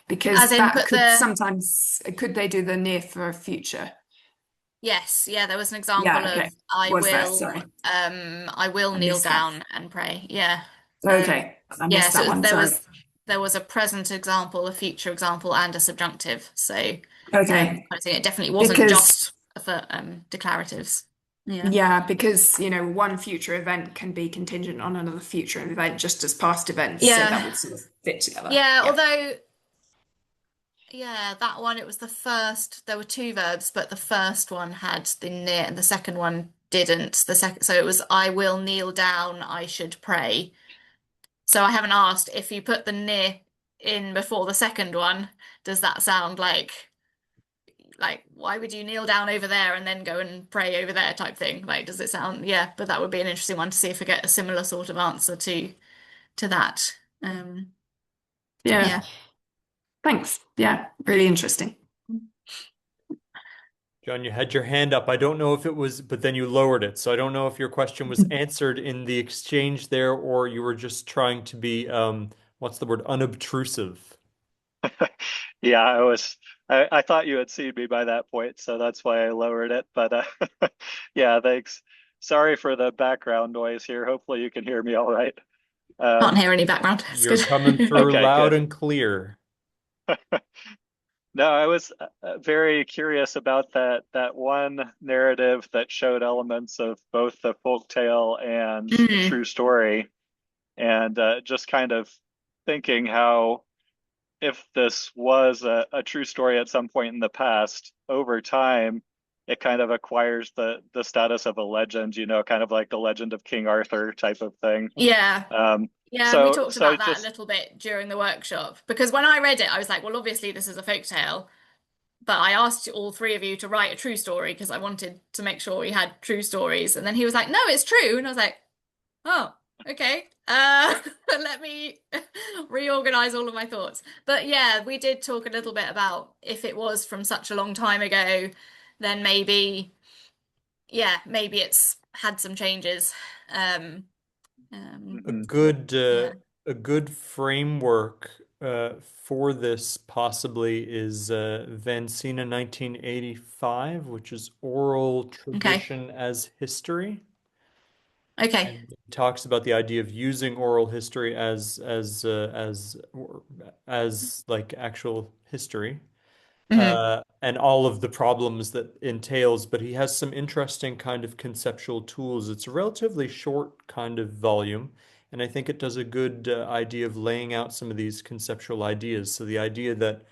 As Because in that put could the sometimes, could they do the near for future? yes, yeah, there was an example Yeah, of okay. Was that? Sorry, I will I kneel missed that. down and pray. Yeah. Okay, I Yeah, missed so that one. there Sorry. was a present example, a future example, and a subjunctive. So Okay. kind of thing. It definitely wasn't Because just for declaratives. Yeah. yeah, because one future event can be contingent on another future event just as past events, so that Yeah. would sort of fit together. Yeah, Yeah. although yeah, that one it was the first there were two verbs, but the first one had the near and the second one didn't. The second so it was I will kneel down, I should pray. So I haven't asked if you put the near in before the second one, does that sound like why would you kneel down over there and then go and pray over there type thing? Like does it sound yeah, but that would be an interesting one to see if we get a similar sort of answer to that. Um Yeah. yeah. Thanks. Yeah, really interesting. John, you had your hand up. I don't know if it was, but then you lowered it. So I don't know if your question was answered in the exchange there or you were just trying to be, what's the word, unobtrusive. Yeah, I thought you had seen me by that point, so that's why I lowered it. But yeah, thanks. Sorry for the background noise here. Hopefully you can hear me all right. Can't Um, hear any background. It's You're good. coming through okay, loud good. and clear. No, I was very curious about that one narrative that showed elements of both the folktale and a Mm, true story, and just kind of thinking how if this was a true story at some point in the past, over time, it kind of acquires the status of a legend, kind of like the legend of King Arthur type of thing. yeah. Um, Yeah, we so talked so about that a just little bit during the workshop because when I read it, I was like, well, obviously this is a folk tale, but I asked all three of you to write a true story because I wanted to make sure we had true stories. And then he was like, no, it's true. And I was like, oh, okay. Let me reorganize all of my thoughts. But yeah, we did talk a little bit about if it was from such a long time ago, then maybe, yeah, maybe it's had some changes. Um, A mhm. good yeah. a good framework for this possibly is Vancina 1985, which is oral Okay. tradition as history. Okay. And it talks about the idea of using oral history as like actual history. Hmm. And all of the problems that entails, but he has some interesting kind of conceptual tools. It's a relatively short kind of volume, and I think it does a good idea of laying out some of these conceptual ideas. So the idea that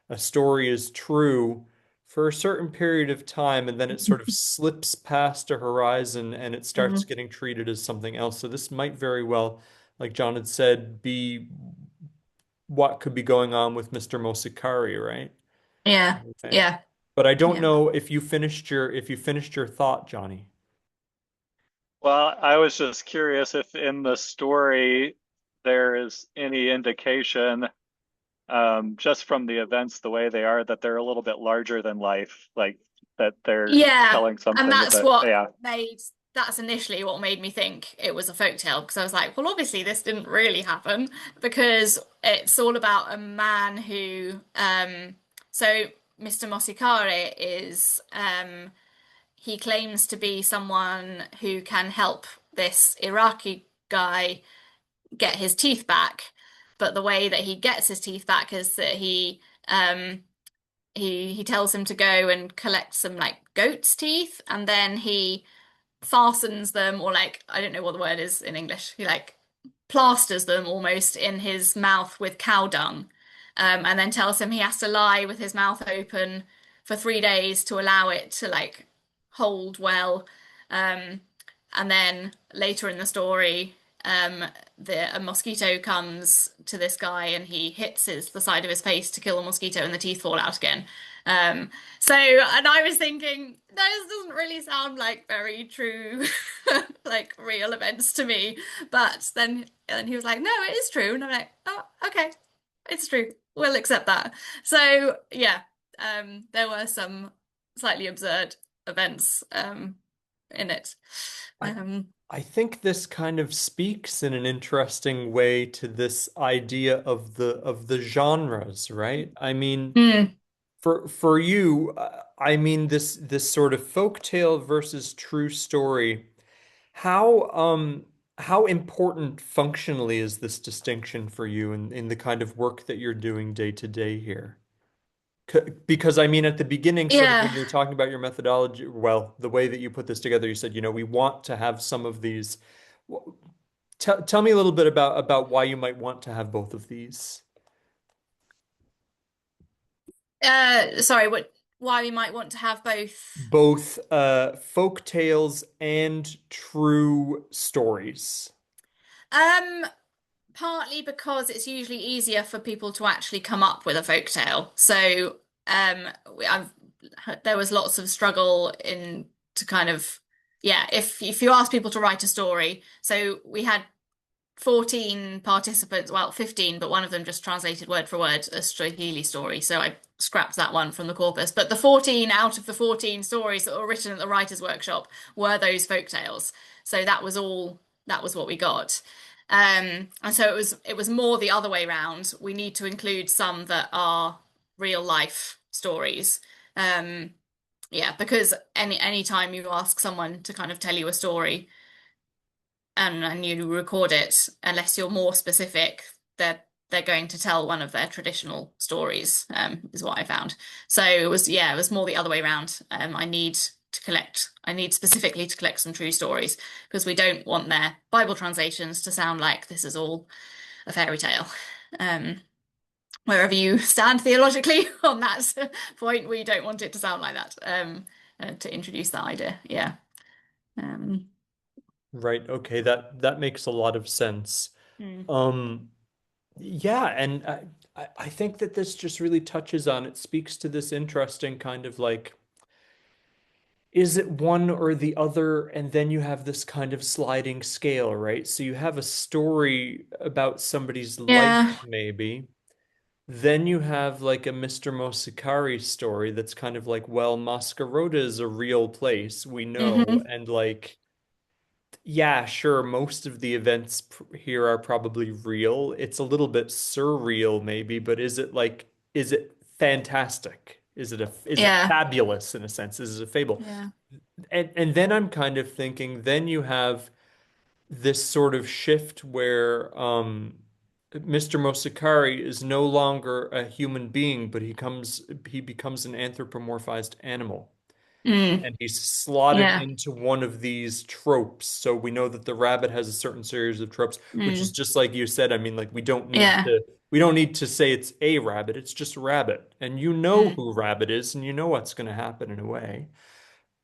a story is true for a certain period of time, and then it sort of slips past a horizon and it starts Hmm. getting treated as something else. So this might very well, like John had said, be what could be going on with Mr. Mosikari, right? Yeah. Okay. Yeah. But I don't Yeah. know if you finished your thought, Johnny. Well, I was just curious if in the story there is any indication, just from the events the way they are, that they're a little bit larger than life, like that they're Yeah. telling And something that, yeah. that's initially what made me think it was a folktale because I was like, well, obviously this didn't really happen because it's all about a man who, so Mr. Mosikare is, he claims to be someone who can help this Iraqi guy get his teeth back. But the way that he gets his teeth back is that he tells him to go and collect some like goat's teeth, and then he fastens them, or like I don't know what the word is in English. He like plasters them almost in his mouth with cow dung, and then tells him he has to lie with his mouth open for 3 days to allow it to like hold well. Um, and then later in the story, um, a mosquito comes to this guy and he hits the side of his face to kill the mosquito and the teeth fall out again. And I was thinking, this doesn't really sound like very true, like real events to me. But then and he was like, no, it is true. And I'm like, oh, okay, it's true. We'll accept that. So yeah, there were some slightly absurd events in it. I Um, I think this kind of speaks in an interesting way to this idea of the genres, right? I mean, mm, for you, I mean this sort of folktale versus true story. How how important functionally is this distinction for you in the kind of work that you're doing day to day here? Because I mean, at the beginning, sort of Yeah. when you were talking about your methodology, well, the way that you put this together, you said, we want to have some of these. Tell me a little bit about why you might want to have both of these. Sorry, why we might want to have both. Both folk tales and true stories. Um, Partly because it's usually easier for people to actually come up with a folktale. So, I've there was lots of struggle in to kind of yeah, if you ask people to write a story, so we had 14 participants, well, 15, but one of them just translated word for word a Swahili story. So I scrapped that one from the corpus. But the 14 out of the 14 stories that were written at the writers' workshop were those folk tales. So that was what we got. And so it was more the other way round. We need to include some that are real life stories. Um, yeah, because any time you ask someone to kind of tell you a story, and you record it, unless you're more specific, they're going to tell one of their traditional stories, is what I found. So it was more the other way around. I need specifically to collect some true stories because we don't want their Bible translations to sound like this is all a fairy tale. Um, Wherever you stand theologically on that point, we don't want it to sound like that. To introduce that idea, yeah. Um, Right. Okay. That makes a lot of sense. mm, Um, yeah, and I think that this just really touches on, it speaks to this interesting kind of like, is it one or the other? And then you have this kind of sliding scale, right? So you have a story about somebody's life, yeah. maybe. Then you have like a Mr. Mosikari story that's kind of like, well, Masquerota is a real place, we know. Hmm. And like, yeah, sure, most of the events here are probably real. It's a little bit surreal, maybe, but is it fantastic? Is it Yeah. fabulous in a sense? Is it a fable? Yeah. And then I'm kind of thinking, then you have this sort of shift where Mr. Mosikari is no longer a human being, but he becomes an anthropomorphized animal. Mm. And he's slotted Yeah. into one of these tropes. So we know that the rabbit has a certain series of tropes, which is Mm. just like you said. I mean, like Yeah. we don't need to say it's a rabbit. It's just a rabbit, and you know Mm. who rabbit is, and you know what's going to happen in a way.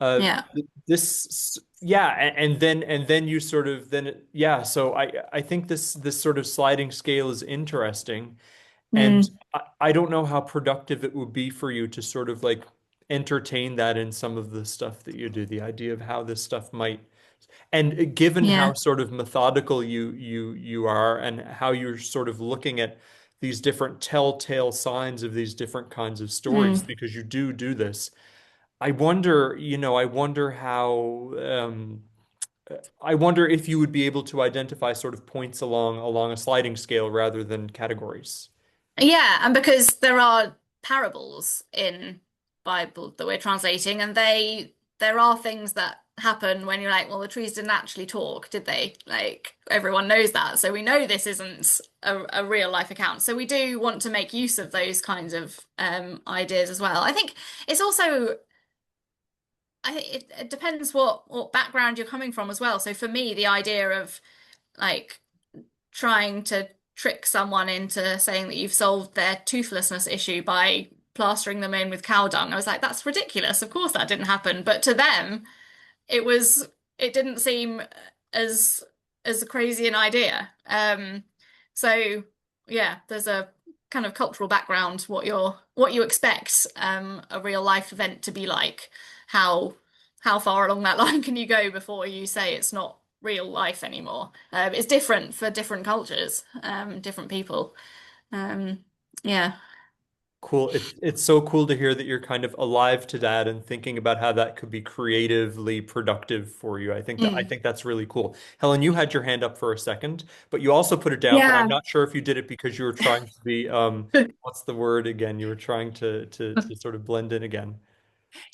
Uh, Yeah. yeah, and then you sort of yeah. So I think this sort of sliding scale is interesting. And Mm. I don't know how productive it would be for you to sort of like entertain that in some of the stuff that you do, the idea of how this stuff might, and given how Yeah. sort of methodical you are and how you're sort of looking at these different telltale signs of these different kinds of stories, Mm. because you do this. I wonder, I wonder how I wonder if you would be able to identify sort of points along a sliding scale rather than categories. Yeah, and because there are parables in Bible that we're translating, and there are things that happen when you're like, well, the trees didn't actually talk, did they? Like everyone knows that, so we know this isn't a real life account. So we do want to make use of those kinds of ideas as well. I think it's also it depends what background you're coming from as well. So for me, the idea of like trying to trick someone into saying that you've solved their toothlessness issue by plastering them in with cow dung, I was like, that's ridiculous. Of course that didn't happen. But to them, it didn't seem as crazy an idea. So yeah, there's a kind of cultural background, what you expect a real life event to be like. How how far along that line can you go before you say it's not real life anymore? It's different for different cultures, different people. Um, yeah. Cool. It's so cool to hear that you're kind of alive to that and thinking about how that could be creatively productive for you. I Mm. think that's really cool. Helen, you had your hand up for a second, but you also put it down, but I'm Yeah. not sure if you did it because you were trying to be what's the word again? You were trying to sort of blend in again.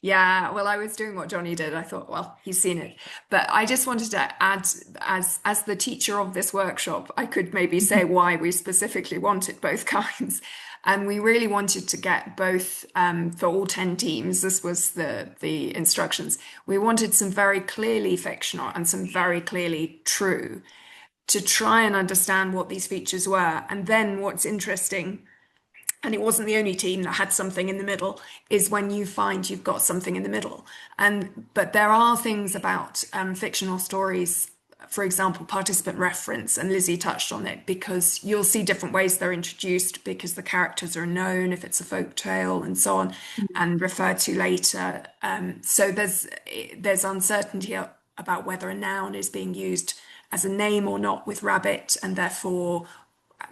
Yeah, well, I was doing what Johnny did. I thought, well, he's seen it. But I just wanted to add, as the teacher of this workshop, I could maybe say why we specifically wanted both kinds. And we really wanted to get both for all 10 teams. This was the instructions. We wanted some very clearly fictional and some very clearly true to try and understand what these features were. And then what's interesting, and it wasn't the only team that had something in the middle, is when you find you've got something in the middle. But there are things about fictional stories, for example, participant reference, and Lizzie touched on it, because you'll see different ways they're introduced because the characters are known, if it's a folk tale and so on, and referred to later. So there's uncertainty about whether a noun is being used as a name or not with rabbit, and therefore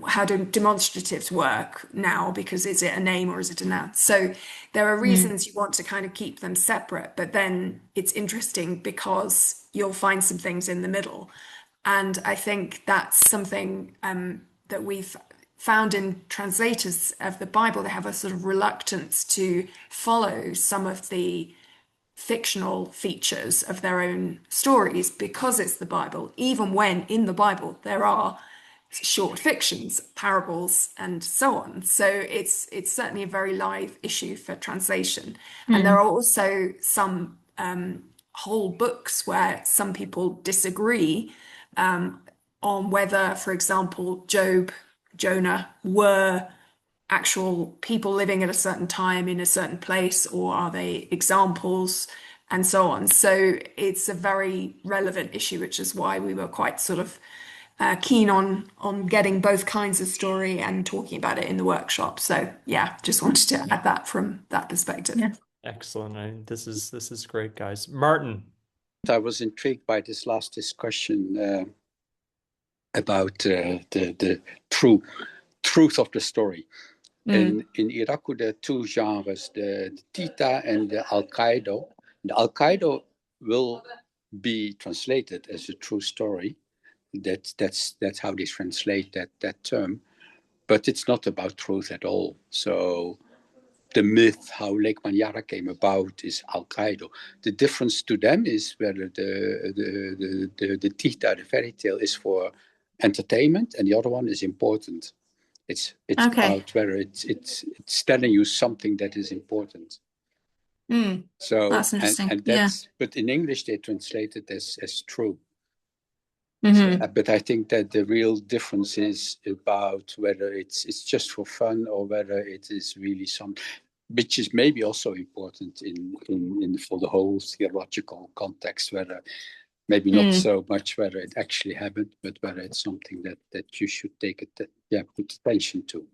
how do demonstratives work now, because is it a name or is it a noun? So there are reasons you want to kind of keep them separate, but then it's interesting because you'll find some things in the middle. And I think that's something that we've found in translators of the Bible. They have a sort of reluctance to follow some of the fictional features of their own stories because it's the Bible, even when in the Bible there are short fictions, parables, and so on. So it's certainly a very live issue for translation. And there are also some whole books where some people disagree on whether, for example, Job, Jonah were actual people living at a certain time in a certain place, or are they examples, and so on. So it's a very relevant issue, which is why we were quite sort of keen on getting both kinds of story and talking about it in the workshop. So yeah, just wanted to add that from that perspective. Yeah. Excellent. This is great, guys. Martin. I was intrigued by this last discussion about the truth of the story. In Iraq, there are two genres, the Tita and the Al-Qaeda. The Al-Qaeda will be translated as a true story. That's how they translate that term, but it's not about truth at all. So the myth how Lake Manyara came about is Al-Qaeda. The difference to them is whether the Tita, the fairy tale, is for entertainment, and the other one is important. It's Okay. about whether it's telling you something that is important. So That's interesting. and that's but in English they translate it as true. But I think that the real difference is about whether it's just for fun or whether it is really something, which is maybe also important in for the whole theological context, whether maybe not so much whether it actually happened, but whether it's something that you should take put attention to.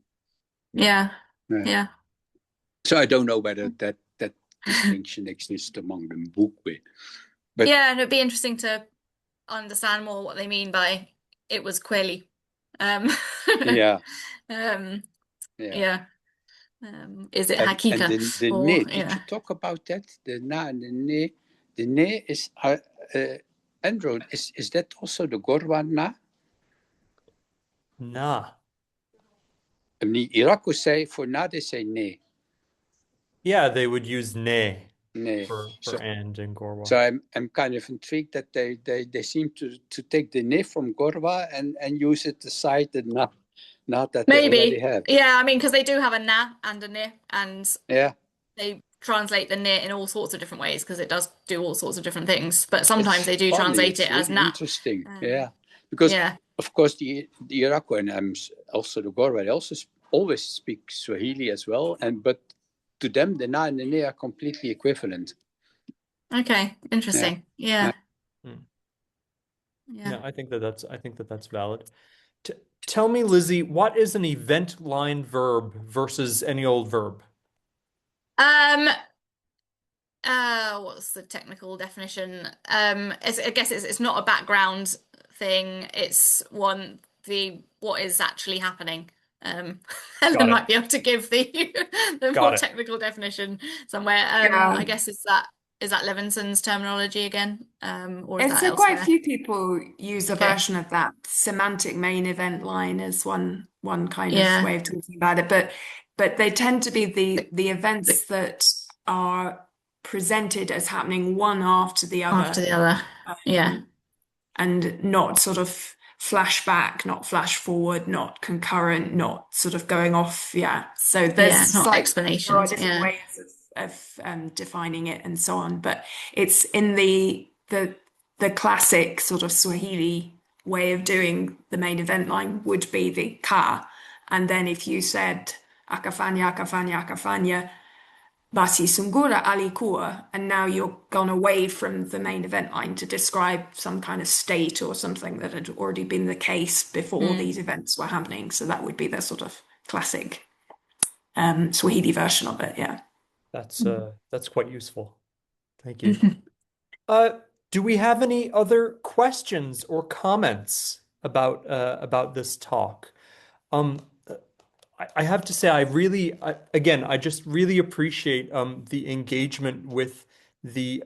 Yeah. So I don't know whether that distinction exists among the Mbugwe. But yeah, and it'd be interesting to understand more what they mean by it was clearly. Yeah. Is it And hakika? the Or, ne, did you talk about that? The na and the ne. The ne is Andrew. Is that also the Gorwa na? Na. I mean, Iraq would say for na they say ne. Yeah, they would use ne For and in Gorwa. So I'm kind of intrigued that they seem to take the ne from Gorwa and use it to cite the na. Not that they already have. Yeah, I mean, because they do have a na and a ne, and yeah, they translate the ne in all sorts of different ways because it does do all sorts of different things. But sometimes they do translate it as na. Interesting, because of course the Iraqi and also the Gorwa, they also always speak Swahili as well, but to them the na and the ne are completely equivalent. Okay, interesting. Yeah. I think that's valid. Tell me, Lizzie, what is an event line verb versus any old verb? What's the technical definition? I guess it's not a background thing. It's what is actually happening. Helen might be able to give the more technical definition somewhere. I guess is that Levinson's terminology again? Or is that elsewhere? Quite a few people use a version of that. Semantic main event line as one kind of way of talking about it. But they tend to be the events that are presented as happening one after the After other, the other. Yeah. and not sort of flashback, not flash forward, not concurrent, not sort of going off. Yeah. So Yeah, not there are explanations. different Yeah. ways of defining it and so on, but it's in the classic sort of Swahili way of doing the main event line would be the ka, and then if you said akafanya, akafanya, akafanya, basi sungura alikuwa, and now you're gone away from the main event line to describe some kind of state or something that had already been the case before these events were happening. So that would be the sort of classic Swahili version of it. Yeah. That's quite useful. Thank you. Do we have any other questions or comments about this talk? I have to say, I just really appreciate the engagement with the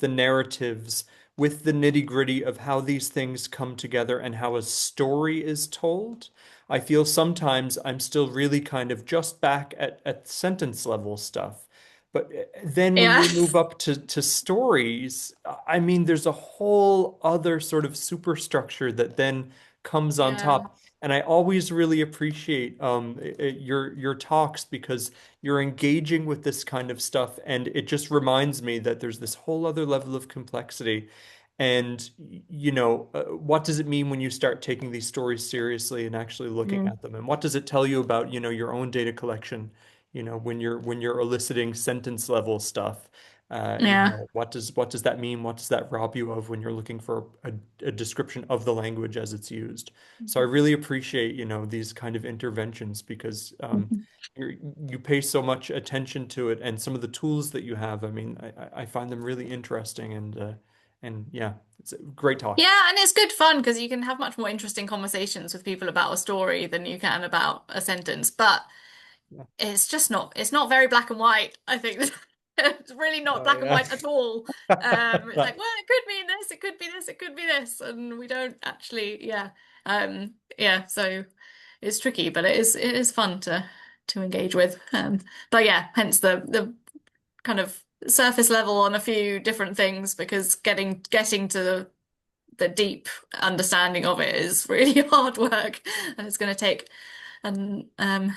narratives, with the nitty-gritty of how these things come together and how a story is told. I feel sometimes I'm still really kind of just back at sentence level stuff. But then when Yeah. you move up to stories, I mean, there's a whole other sort of superstructure that then comes on Yeah. top. And I always really appreciate your talks because you're engaging with this kind of stuff, and it just reminds me that there's this whole other level of complexity. And what does it mean when you start taking these stories seriously and actually looking at them? And what does it tell you about, your own data collection, when you're eliciting sentence level stuff? Yeah. What does that mean? What does that rob you of when you're looking for a description of the language as it's used? So I really appreciate, these kind of interventions because you pay so much attention to it, and some of the tools that you have, I mean, I find them really interesting, and yeah, it's a great talk. Yeah, and it's good fun because you can have much more interesting conversations with people about a story than you can about a sentence. But Yeah. it's not very black and white, I think. It's really not Oh black and yeah. white at all. It's like, well, it could mean this, it could be this, it could be this, and we don't actually, yeah. Yeah, so it's tricky, but it is fun to engage with. But yeah, hence the kind of surface level on a few different things because getting to the deep understanding of it is really hard work, and it's going to take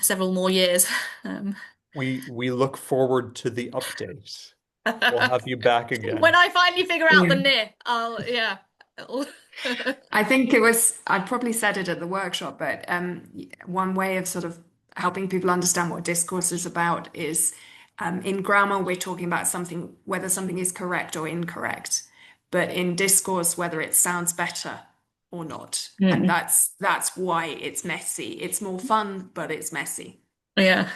several more years. Um, We look forward to the update. We'll have you back when again. I finally figure out Yeah. the NIR, yeah. I think I probably said it at the workshop, but one way of sort of helping people understand what discourse is about is in grammar, we're talking about something, whether something is correct or incorrect, but in discourse, whether it sounds better or not. And Mm. that's why it's messy. It's more fun, but it's messy. Yeah.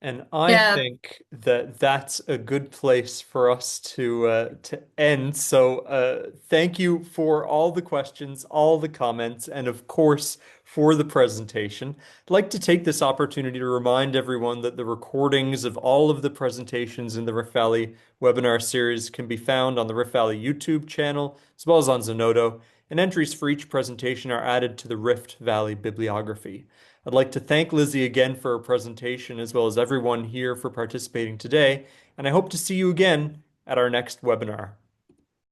And I Yeah. think that that's a good place for us to end. So thank you for all the questions, all the comments, and of course for the presentation. I'd like to take this opportunity to remind everyone that the recordings of all of the presentations in the Rift Valley webinar series can be found on the Rift Valley YouTube channel, as well as on Zenodo, and entries for each presentation are added to the Rift Valley bibliography. I'd like to thank Lizzie again for her presentation, as well as everyone here for participating today, and I hope to see you again at our next webinar.